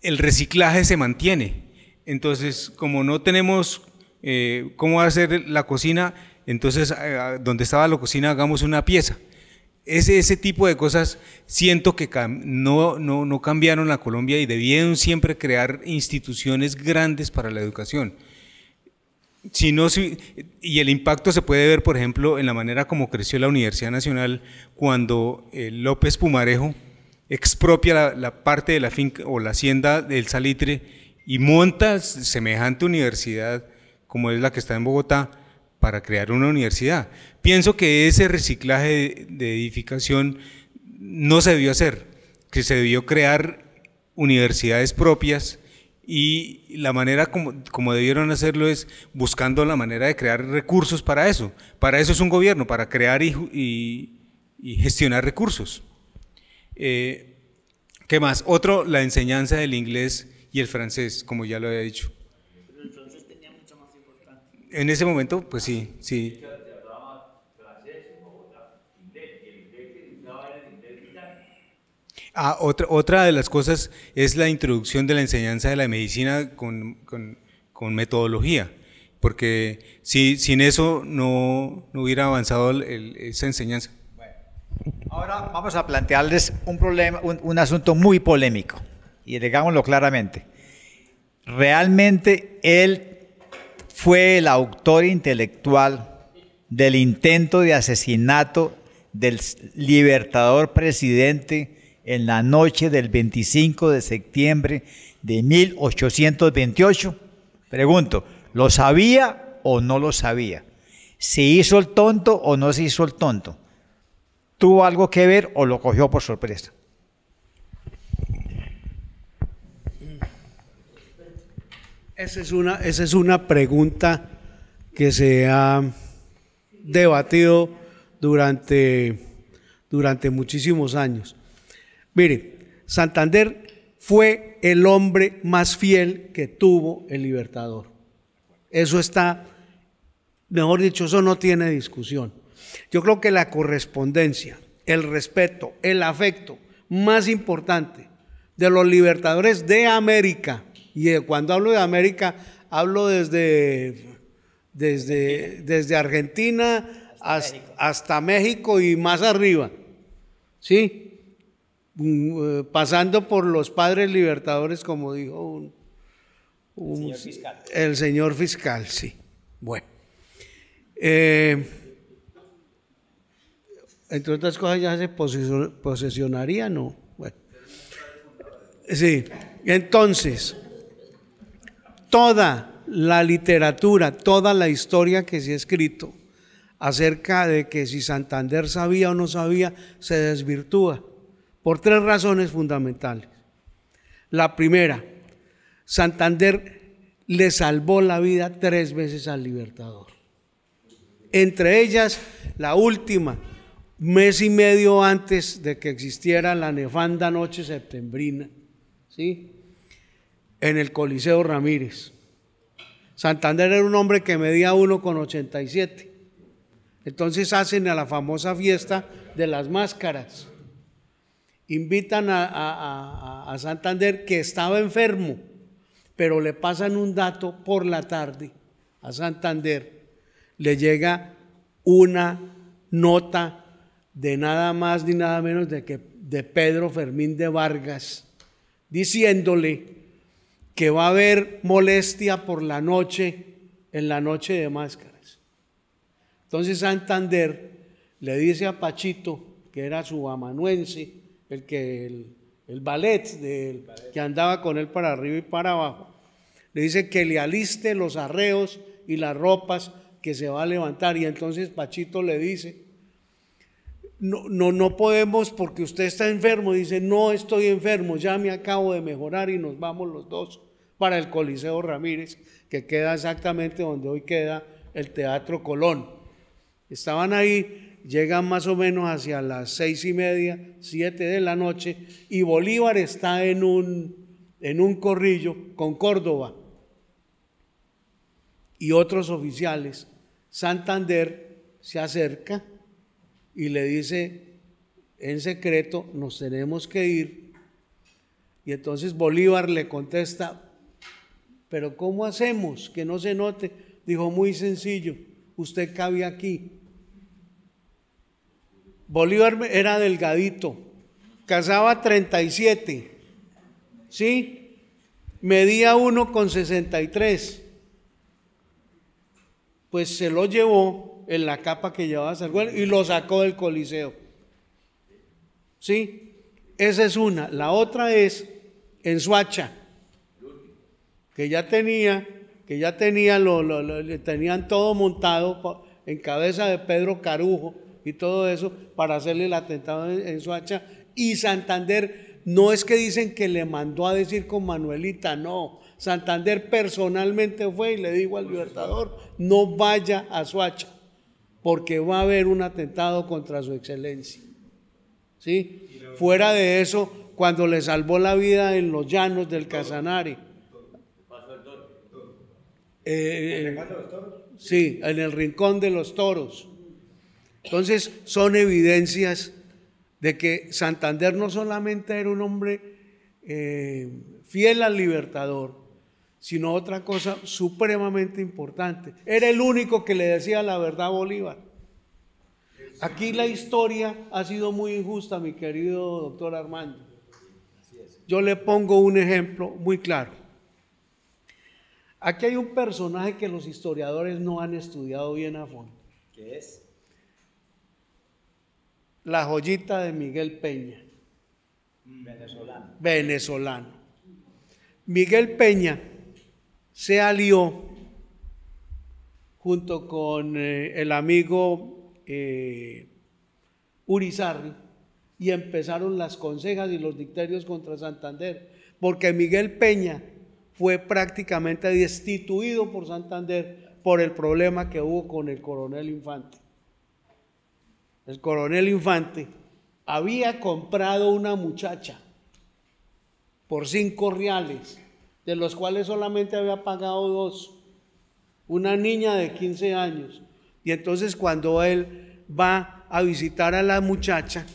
el reciclaje se mantiene. Entonces, como no tenemos cómo hacer la cocina, entonces donde estaba la cocina hagamos una pieza. Ese tipo de cosas siento que no cambiaron la Colombia y debieron siempre crear instituciones grandes para la educación. Y el impacto se puede ver, por ejemplo, en la manera como creció la Universidad Nacional cuando López Pumarejo expropia la parte de la finca o la hacienda del Salitre y monta semejante universidad como es la que está en Bogotá para crear una universidad. Pienso que ese reciclaje de edificación no se debió hacer, que se debió crear universidades propias y la manera como debieron hacerlo es buscando la manera de crear recursos para eso. Para eso es un gobierno, para crear y gestionar recursos. ¿Qué más? Otro, la enseñanza del inglés y el francés, como ya lo había dicho. Pero el francés tenía mucha más importancia. En ese momento, pues sí, sí. Otra de las cosas es la introducción de la enseñanza de la medicina con metodología, porque sin eso no hubiera avanzado esa enseñanza. Ahora vamos a plantearles un problema, un asunto muy polémico, y digámoslo claramente. Realmente él fue el autor intelectual del intento de asesinato del libertador presidente en la noche del 25 de septiembre de 1828. Pregunto, ¿lo sabía o no lo sabía? ¿Se hizo el tonto o no se hizo el tonto? ¿Tuvo algo que ver o lo cogió por sorpresa? Esa es una pregunta que se ha debatido durante muchísimos años. Mire, Santander fue el hombre más fiel que tuvo el Libertador. Eso está, mejor dicho, eso no tiene discusión. Yo creo que la correspondencia, el respeto, el afecto más importante de los libertadores de América, y cuando hablo de América, hablo desde Argentina hasta México y más arriba, ¿sí? Pasando por los padres libertadores, como dijo el señor fiscal, sí. Bueno, entre otras cosas ya se posesionaría, ¿no? Bueno, sí, entonces, toda la literatura, toda la historia que se ha escrito acerca de que si Santander sabía o no sabía, se desvirtúa por tres razones fundamentales. La primera, Santander le salvó la vida 3 veces al Libertador. Entre ellas, la última, mes y medio antes de que existiera la nefanda noche septembrina, ¿sí? En el Coliseo Ramírez. Santander era un hombre que medía 1,87. Entonces hacen a la famosa fiesta de las máscaras. Invitan a Santander, que estaba enfermo, pero le pasan un dato por la tarde. A Santander le llega una nota de nada más ni nada menos de Pedro Fermín de Vargas, diciéndole que va a haber molestia por la noche, en la noche de máscaras. Entonces Santander le dice a Pachito, que era su amanuense, el ballet que andaba con él para arriba y para abajo, le dice que le aliste los arreos y las ropas que se va a levantar. Y entonces Pachito le dice: no podemos porque usted está enfermo. Dice: no estoy enfermo, ya me acabo de mejorar, y nos vamos los dos para el Coliseo Ramírez, que queda exactamente donde hoy queda el Teatro Colón. Estaban ahí. Llegan más o menos hacia las 6:30, 7 de la noche, y Bolívar está en un corrillo con Córdoba y otros oficiales. Santander se acerca y le dice en secreto: nos tenemos que ir. Y entonces Bolívar le contesta: pero ¿cómo hacemos que no se note? Dijo: muy sencillo, usted cabe aquí. Bolívar era delgadito, casaba 37, ¿sí? Medía 1,63. Pues se lo llevó en la capa que llevaba Sarguel y lo sacó del Coliseo. ¿Sí? Esa es una. La otra es en Soacha, que ya tenían todo montado en cabeza de Pedro Carujo y todo eso para hacerle el atentado en Soacha. Y Santander, no es que dicen que le mandó a decir con Manuelita, no. Santander personalmente fue y le dijo al Libertador, no vaya a Soacha, porque va a haber un atentado contra su excelencia. ¿Sí? Fuera de eso, cuando le salvó la vida en los llanos del Casanare. Sí, en el Rincón de los Toros. Entonces, son evidencias de que Santander no solamente era un hombre fiel al Libertador, sino otra cosa supremamente importante. Era el único que le decía la verdad a Bolívar. Aquí la historia ha sido muy injusta, mi querido doctor Armando. Yo le pongo un ejemplo muy claro. Aquí hay un personaje que los historiadores no han estudiado bien a fondo. ¿Qué es? La joyita de Miguel Peña. Venezolano. Miguel Peña se alió junto con el amigo Urizarry y empezaron las consejas y los dicterios contra Santander, porque Miguel Peña fue prácticamente destituido por Santander por el problema que hubo con el coronel Infante. El coronel Infante había comprado una muchacha por 5 reales, de los cuales solamente había pagado 2, una niña de 15 años. Y entonces cuando él va a visitar a la muchacha,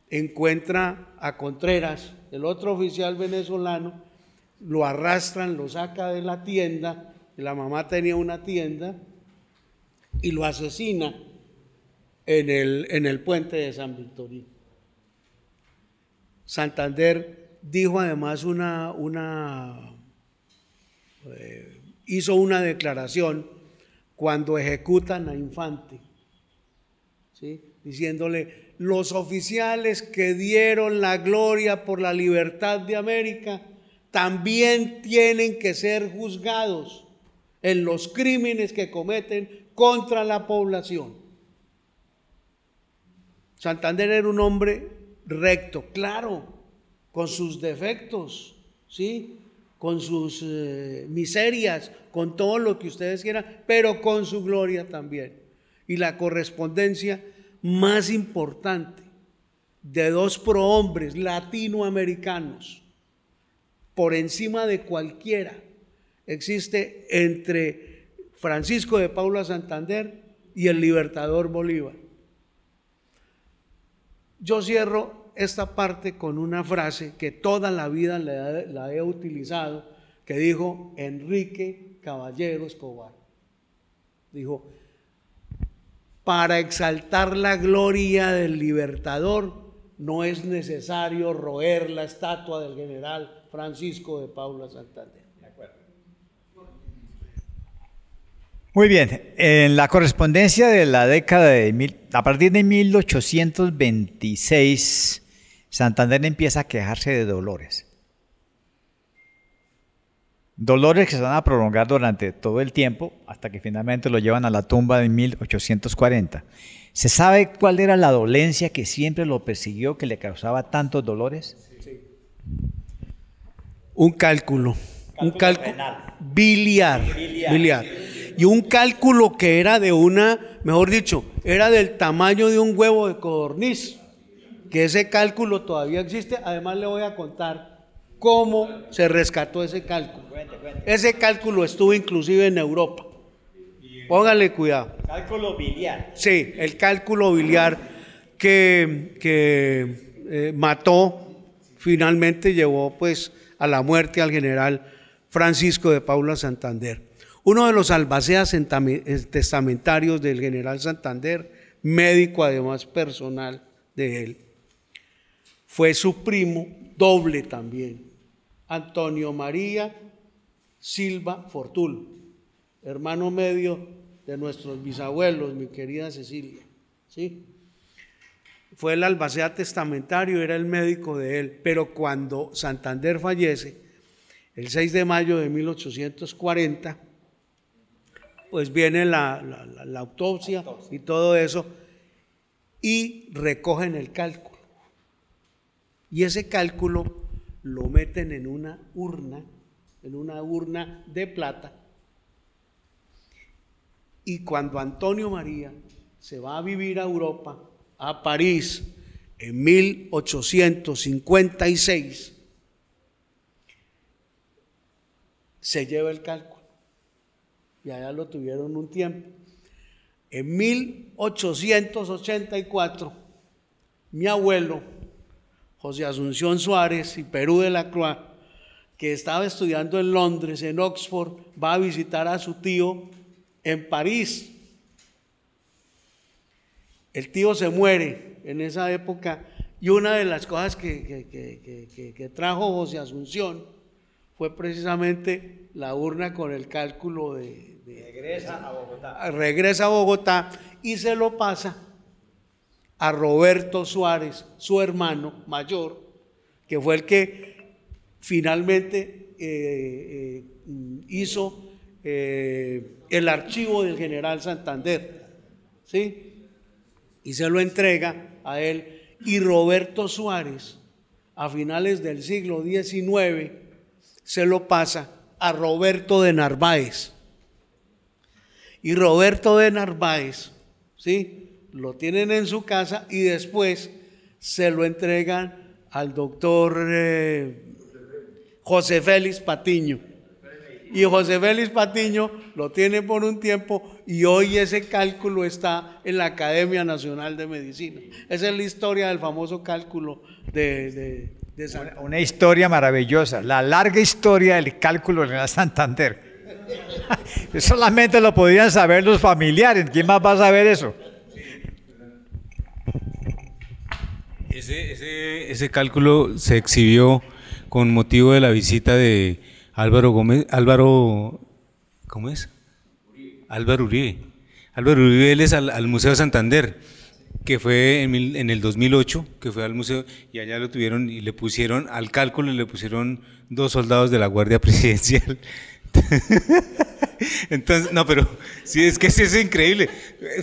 encuentra a Contreras, el otro oficial venezolano, lo arrastran, lo saca de la tienda, la mamá tenía una tienda, y lo asesina en el puente de San Victorino. Santander dijo además hizo una declaración cuando ejecutan a Infante, ¿sí? Diciéndole, los oficiales que dieron la gloria por la libertad de América también tienen que ser juzgados en los crímenes que cometen contra la población. Santander era un hombre recto, claro, con sus defectos, ¿sí? Con sus miserias, con todo lo que ustedes quieran, pero con su gloria también. Y la correspondencia más importante de 2 prohombres latinoamericanos, por encima de cualquiera, existe entre Francisco de Paula Santander y el Libertador Bolívar. Yo cierro esta parte con una frase que toda la vida la he utilizado, que dijo Enrique Caballero Escobar. Dijo, para exaltar la gloria del Libertador no es necesario roer la estatua del general Francisco de Paula Santander. Muy bien, en la correspondencia de la década a partir de 1826, Santander empieza a quejarse de dolores. Dolores que se van a prolongar durante todo el tiempo, hasta que finalmente lo llevan a la tumba de 1840. ¿Se sabe cuál era la dolencia que siempre lo persiguió, que le causaba tantos dolores? Sí. Un cálculo biliar. Y un cálculo que era mejor dicho, era del tamaño de un huevo de codorniz, que ese cálculo todavía existe. Además le voy a contar cómo se rescató ese cálculo. Ese cálculo estuvo inclusive en Europa. Póngale cuidado. Cálculo biliar. Sí, el cálculo biliar que mató, finalmente llevó pues a la muerte al general Francisco de Paula Santander. Uno de los albaceas testamentarios del general Santander, médico además personal de él, fue su primo doble también, Antonio María Silva Fortul, hermano medio de nuestros bisabuelos, mi querida Cecilia, ¿sí? Fue el albacea testamentario, era el médico de él, pero cuando Santander fallece, el 6 de mayo de 1840, pues viene la autopsia y todo eso, y recogen el cálculo. Y ese cálculo lo meten en una urna de plata. Y cuando Antonio María se va a vivir a Europa, a París, en 1856, se lleva el cálculo. Y allá lo tuvieron un tiempo. En 1884, mi abuelo, José Asunción Suárez y Perú de la Croix, que estaba estudiando en Londres, en Oxford, va a visitar a su tío en París. El tío se muere en esa época y una de las cosas que trajo José Asunción fue precisamente la urna con el cálculo de regresa a Bogotá y se lo pasa a Roberto Suárez, su hermano mayor, que fue el que finalmente hizo el archivo del general Santander, ¿sí? Y se lo entrega a él. Y Roberto Suárez, a finales del siglo XIX, se lo pasa a Roberto de Narváez. Y Roberto de Narváez, ¿sí?, lo tienen en su casa y después se lo entregan al doctor José Félix Patiño. Y José Félix Patiño lo tiene por un tiempo y hoy ese cálculo está en la Academia Nacional de Medicina. Esa es la historia del famoso cálculo de Santander. Una historia maravillosa, la larga historia del cálculo de Santander. Solamente lo podían saber los familiares, ¿quién más va a saber eso? Ese cálculo se exhibió con motivo de la visita de Álvaro Uribe. Álvaro Uribe, él es al Museo de Santander, que fue en el 2008, que fue al museo, y allá lo tuvieron y le pusieron al cálculo, le pusieron 2 soldados de la Guardia Presidencial. Entonces, no, pero sí, es que es increíble.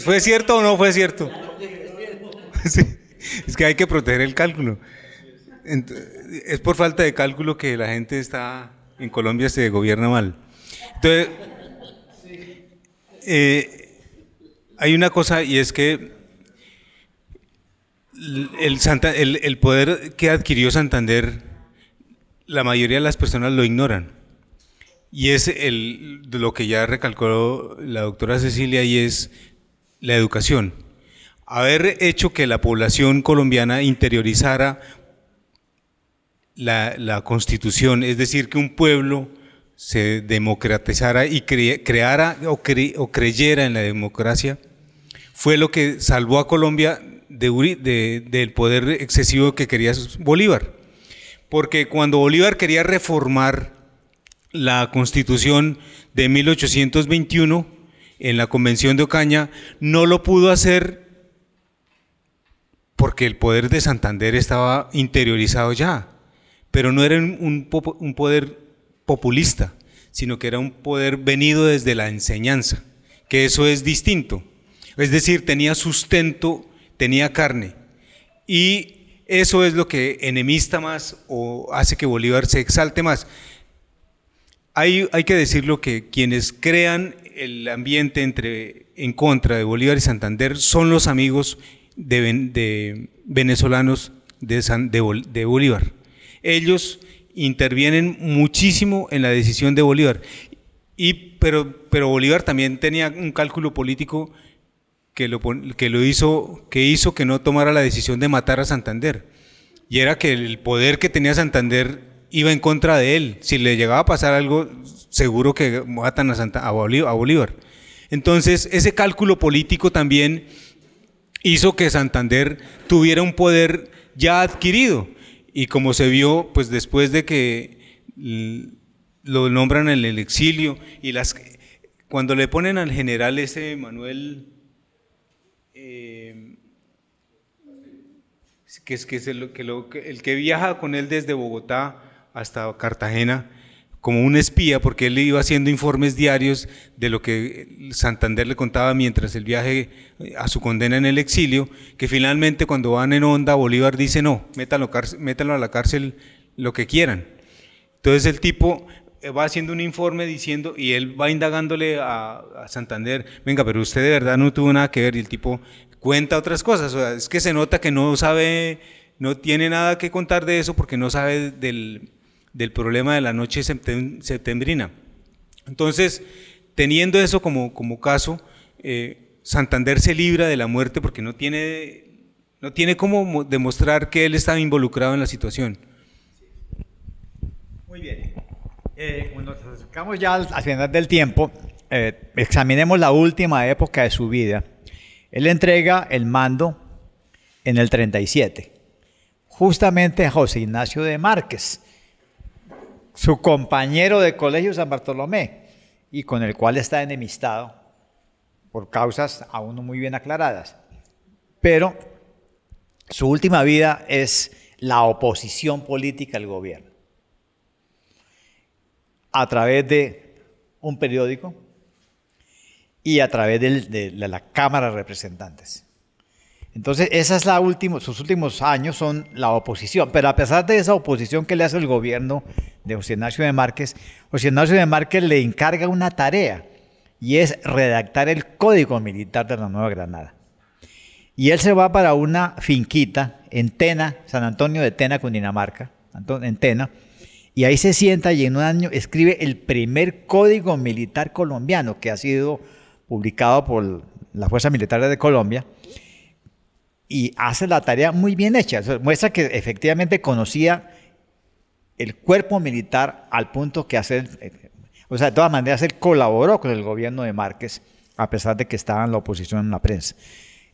¿Fue cierto o no fue cierto? Sí, es que hay que proteger el cálculo. Es por falta de cálculo que la gente está en Colombia, se gobierna mal. Entonces, hay una cosa, y es que el poder que adquirió Santander, la mayoría de las personas lo ignoran. Y es lo que ya recalcó la doctora Cecilia, y es la educación. Haber hecho que la población colombiana interiorizara la Constitución, es decir, que un pueblo se democratizara y creara o creyera en la democracia, fue lo que salvó a Colombia del poder excesivo que quería Bolívar. Porque cuando Bolívar quería reformar la Constitución de 1821 en la Convención de Ocaña, no lo pudo hacer porque el poder de Santander estaba interiorizado ya, pero no era un poder populista, sino que era un poder venido desde la enseñanza, que eso es distinto. Es decir, tenía sustento, tenía carne, y eso es lo que enemista más o hace que Bolívar se exalte más. Hay que decirlo, que quienes crean el ambiente en contra de Bolívar y Santander son los amigos de venezolanos de Bolívar. Ellos intervienen muchísimo en la decisión de Bolívar, pero Bolívar también tenía un cálculo político que hizo que no tomara la decisión de matar a Santander, y era que el poder que tenía Santander iba en contra de él. Si le llegaba a pasar algo, seguro que matan a Bolívar. Entonces, ese cálculo político también hizo que Santander tuviera un poder ya adquirido, y como se vio, pues después de que lo nombran en el exilio, y cuando le ponen al general ese Manuel, el que viaja con él desde Bogotá hasta Cartagena, como un espía, porque él iba haciendo informes diarios de lo que Santander le contaba mientras el viaje a su condena en el exilio, que finalmente cuando van en Honda, Bolívar dice no, métanlo a la cárcel lo que quieran. Entonces el tipo va haciendo un informe diciendo, y él va indagándole a Santander, venga, pero usted de verdad no tuvo nada que ver, y el tipo cuenta otras cosas, o sea, es que se nota que no sabe, no tiene nada que contar de eso porque no sabe del problema de la noche septembrina. Entonces, teniendo eso como caso, Santander se libra de la muerte porque no tiene cómo demostrar que él estaba involucrado en la situación. Muy bien. Cuando nos acercamos ya al final del tiempo, examinemos la última época de su vida. Él entrega el mando en el 37, justamente a José Ignacio de Márquez, su compañero de colegio San Bartolomé, y con el cual está enemistado por causas aún no muy bien aclaradas. Pero su última vida es la oposición política al gobierno, a través de un periódico y a través de la Cámara de Representantes. Entonces, esa es sus últimos años son la oposición, pero a pesar de esa oposición que le hace el gobierno de José Ignacio de Márquez, José Ignacio de Márquez le encarga una tarea, y es redactar el Código Militar de la Nueva Granada. Y él se va para una finquita en Tena, San Antonio de Tena, Cundinamarca, en Tena, y ahí se sienta y en un año escribe el primer Código Militar colombiano, que ha sido publicado por la Fuerza Militar de Colombia, y hace la tarea muy bien hecha. Muestra que efectivamente conocía el cuerpo militar al punto que de todas maneras él colaboró con el gobierno de Márquez, a pesar de que estaba en la oposición en la prensa.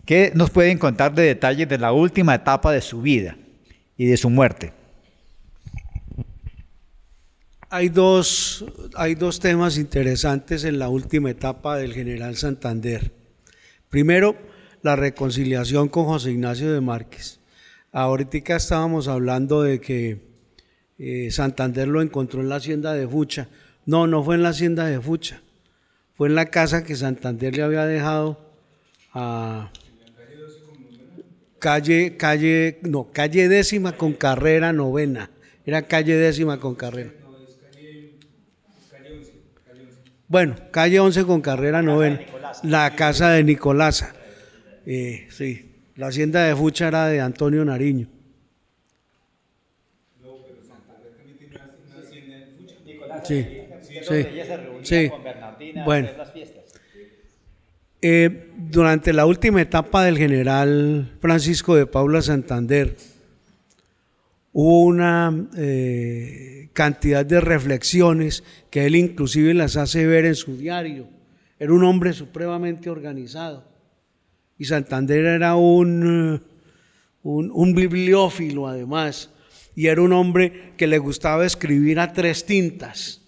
¿Qué nos pueden contar de detalles de la última etapa de su vida y de su muerte? Hay dos temas interesantes en la última etapa del general Santander. Primero, la reconciliación con José Ignacio de Márquez. Ahorita estábamos hablando de que Santander lo encontró en la hacienda de Fucha. No, no fue en la hacienda de Fucha, fue en la casa que Santander le había dejado a calle 10ª con carrera 9ª. Era calle 10ª con carrera. Bueno, calle 11 con carrera 9ª, la casa de Nicolasa. Sí, la hacienda de Fucha era de Antonio Nariño. No, pero Santander también tiene una hacienda en Fucha. Sí. Bueno, durante la última etapa del general Francisco de Paula Santander, hubo una cantidad de reflexiones que él inclusive las hace ver en su diario. Era un hombre supremamente organizado, y Santander era un bibliófilo además, y era un hombre que le gustaba escribir a 3 tintas.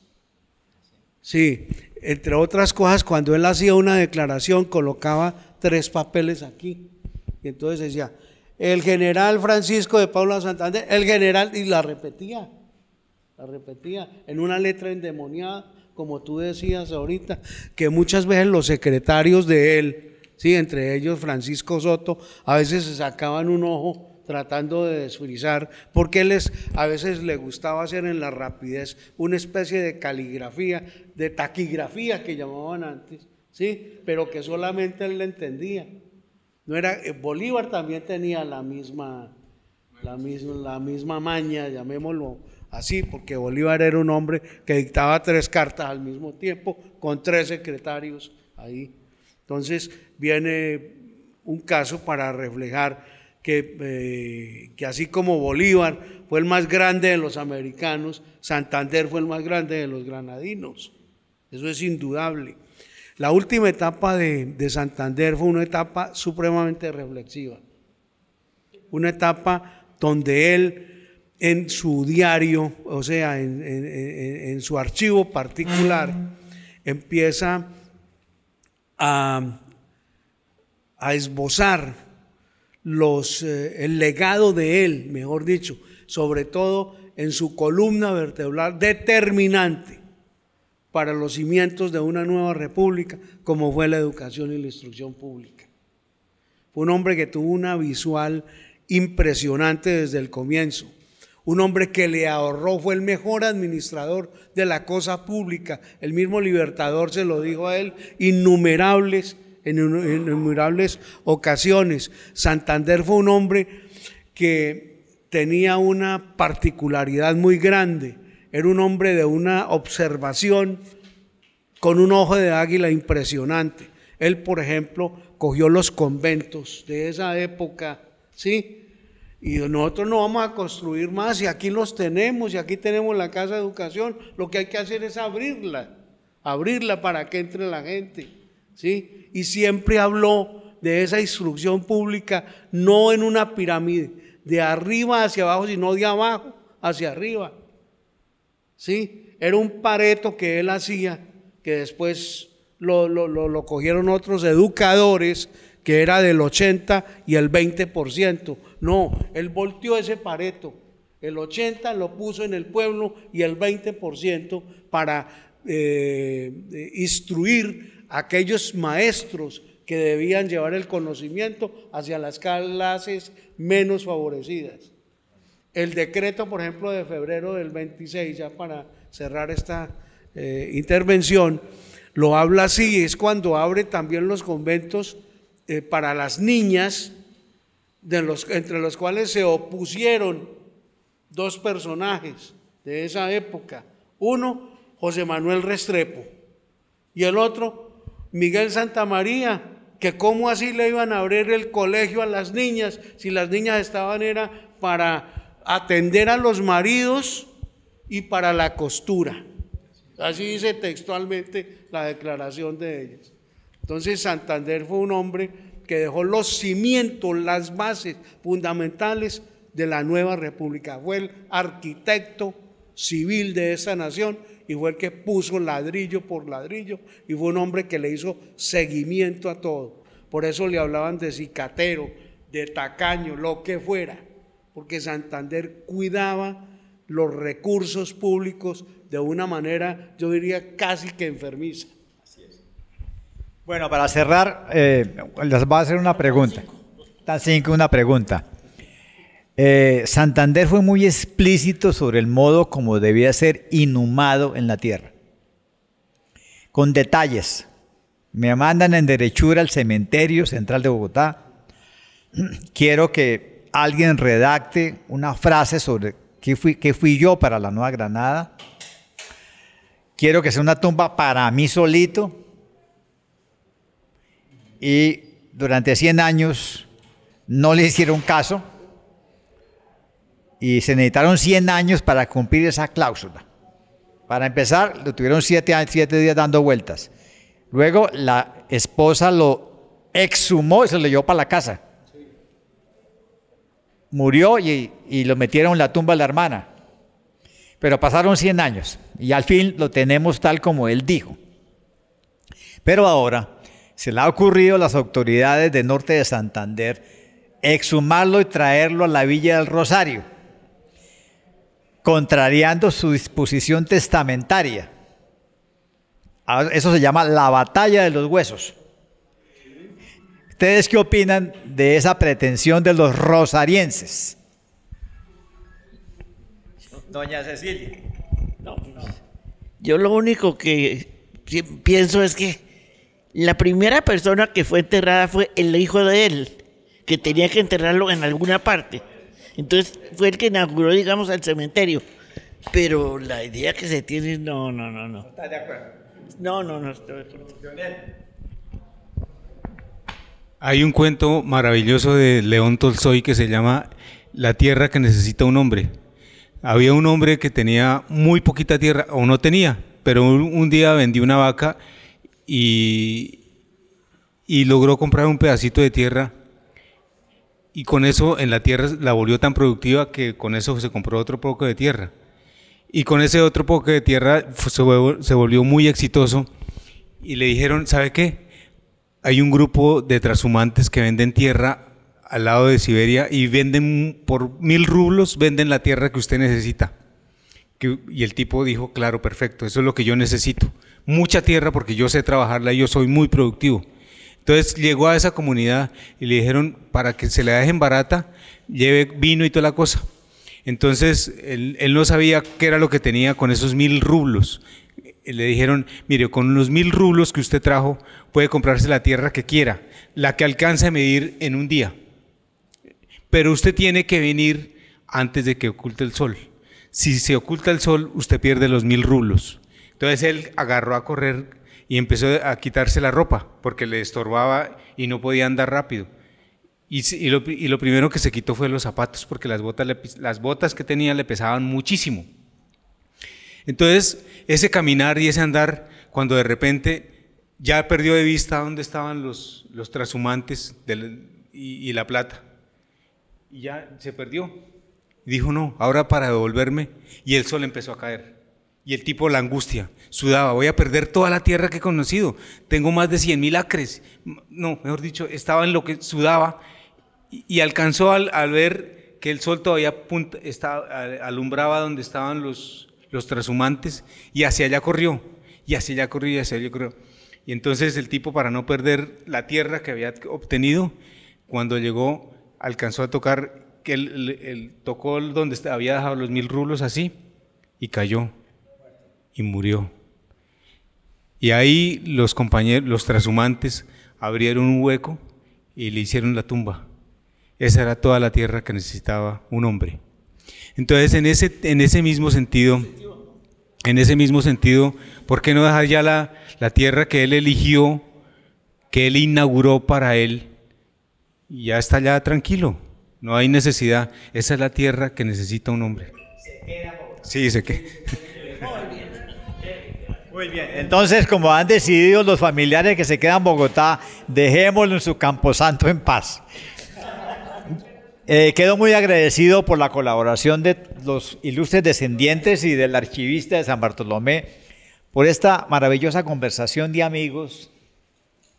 Sí, entre otras cosas, cuando él hacía una declaración colocaba 3 papeles aquí, y entonces decía: el general Francisco de Paula Santander, el general, y la repetía en una letra endemoniada, como tú decías ahorita, que muchas veces los secretarios de él, sí, entre ellos Francisco Soto, a veces se sacaban un ojo tratando de desfrizar, porque a veces le gustaba hacer en la rapidez una especie de caligrafía, de taquigrafía que llamaban antes, sí, pero que solamente él le entendía. No era, Bolívar también tenía la misma maña, llamémoslo así, porque Bolívar era un hombre que dictaba 3 cartas al mismo tiempo con 3 secretarios ahí. Entonces viene un caso para reflejar que así como Bolívar fue el más grande de los americanos, Santander fue el más grande de los granadinos. eso es indudable. La última etapa de Santander fue una etapa supremamente reflexiva, una etapa donde él en su diario, o sea, en su archivo particular, empieza a esbozar el legado de él, mejor dicho, sobre todo en su columna vertebral determinante para los cimientos de una nueva república, como fue la educación y la instrucción pública. Fue un hombre que tuvo una visual impresionante desde el comienzo, un hombre que le ahorró, fue el mejor administrador de la cosa pública. El mismo Libertador se lo dijo a él en innumerables ocasiones. Santander fue un hombre que tenía una particularidad muy grande, era un hombre de una observación con un ojo de águila impresionante. Él, por ejemplo, cogió los conventos de esa época, ¿sí? Y nosotros no vamos a construir más, y aquí los tenemos, y aquí tenemos la Casa de Educación. Lo que hay que hacer es abrirla para que entre la gente, ¿sí? Y siempre habló de esa instrucción pública, no en una pirámide, de arriba hacia abajo, sino de abajo hacia arriba, ¿sí? Era un Pareto que él hacía, que después lo cogieron otros educadores, que era del 80 y el 20%. No, él volteó ese Pareto, el 80 lo puso en el pueblo y el 20% para instruir a aquellos maestros que debían llevar el conocimiento hacia las clases menos favorecidas. El decreto, por ejemplo, de febrero del 26, ya para cerrar esta intervención, lo habla así, es cuando abre también los conventos para las niñas, entre los cuales se opusieron dos personajes de esa época. Uno, José Manuel Restrepo, y el otro, Miguel Santamaría, que cómo así le iban a abrir el colegio a las niñas, si las niñas estaban era para atender a los maridos y para la costura. Así dice textualmente la declaración de ellas. Entonces Santander fue un hombre que dejó los cimientos, las bases fundamentales de la nueva república. Fue el arquitecto civil de esa nación y fue el que puso ladrillo por ladrillo, y fue un hombre que le hizo seguimiento a todo. Por eso le hablaban de cicatero, de tacaño, lo que fuera, porque Santander cuidaba los recursos públicos de una manera, yo diría, casi que enfermiza. Bueno, para cerrar, les voy a hacer una pregunta. Tan simple, una pregunta. Santander fue muy explícito sobre el modo como debía ser inhumado en la tierra, con detalles. Me mandan en derechura al cementerio central de Bogotá. Quiero que alguien redacte una frase sobre qué fui yo para la Nueva Granada. Quiero que sea una tumba para mí solito. Y durante 100 años no le hicieron caso y se necesitaron 100 años para cumplir esa cláusula. Para empezar, lo tuvieron 7 días dando vueltas. Luego la esposa lo exhumó y se lo llevó para la casa. Murió y lo metieron en la tumba de la hermana. Pero pasaron 100 años y al fin lo tenemos tal como él dijo. Pero ahora se le ha ocurrido a las autoridades del norte de Santander exhumarlo y traerlo a la Villa del Rosario, contrariando su disposición testamentaria. Eso se llama la batalla de los huesos. ¿Ustedes qué opinan de esa pretensión de los rosarienses? Doña Cecilia. Yo lo único que pienso es que la primera persona que fue enterrada fue el hijo de él, que tenía que enterrarlo en alguna parte. Entonces fue el que inauguró, digamos, el cementerio. Pero la idea que se tiene, no. ¿No estás de acuerdo? No estoy de acuerdo. Hay un cuento maravilloso de León Tolstoy que se llama La tierra que necesita un hombre. Había un hombre que tenía muy poquita tierra, o no tenía, pero un día vendió una vaca y logró comprar un pedacito de tierra, y con eso en la tierra la volvió tan productiva que con eso se compró otro poco de tierra. Y con ese otro poco de tierra se volvió muy exitoso, y le dijeron, ¿sabe qué? Hay un grupo de trashumantes que venden tierra al lado de Siberia y venden por 1000 rublos, venden la tierra que usted necesita. Y el tipo dijo, claro, perfecto, eso es lo que yo necesito. Mucha tierra porque yo sé trabajarla y yo soy muy productivo. Entonces llegó a esa comunidad y le dijeron, para que se la dejen barata, lleve vino y toda la cosa. Entonces él no sabía qué era lo que tenía con esos 1000 rublos. Le dijeron, mire, con los 1000 rublos que usted trajo, puede comprarse la tierra que quiera, la que alcance a medir en un día. Pero usted tiene que venir antes de que oculte el sol. Si se oculta el sol, usted pierde los 1000 rublos. Entonces él agarró a correr y empezó a quitarse la ropa, porque le estorbaba y no podía andar rápido. Y lo primero que se quitó fue los zapatos, porque las botas que tenía le pesaban muchísimo. Entonces, ese caminar y ese andar, cuando de repente ya perdió de vista dónde estaban los trashumantes y la plata, y ya se perdió. Dijo, no, ahora para devolverme, y el sol empezó a caer. Y el tipo, la angustia, sudaba, voy a perder toda la tierra que he conocido, tengo más de 100.000 acres. No, mejor dicho, estaba en lo que sudaba, y alcanzó al ver que el sol todavía alumbraba donde estaban los trashumantes, y hacia allá corrió, y hacia allá corrió, y hacia allá corrió. Y entonces el tipo, para no perder la tierra que había obtenido, cuando llegó, alcanzó a tocar, que él tocó donde había dejado los 1000 rublos así, y cayó, y murió. Y ahí los compañeros, los trashumantes, abrieron un hueco y le hicieron la tumba. Esa era toda la tierra que necesitaba un hombre. Entonces, en ese mismo sentido, ¿por qué no dejar ya la tierra que él eligió, que él inauguró para él, y ya está ya tranquilo? No hay necesidad. Esa es la tierra que necesita un hombre. Sí, se queda. Muy bien. Entonces, como han decidido los familiares que se quedan en Bogotá, dejémoslo en su camposanto en paz. Quedo muy agradecido por la colaboración de los ilustres descendientes y del archivista de San Bartolomé por esta maravillosa conversación de amigos,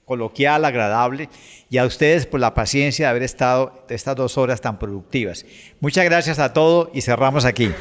coloquial, agradable, y a ustedes por la paciencia de haber estado estas 2 horas tan productivas. Muchas gracias a todos y cerramos aquí.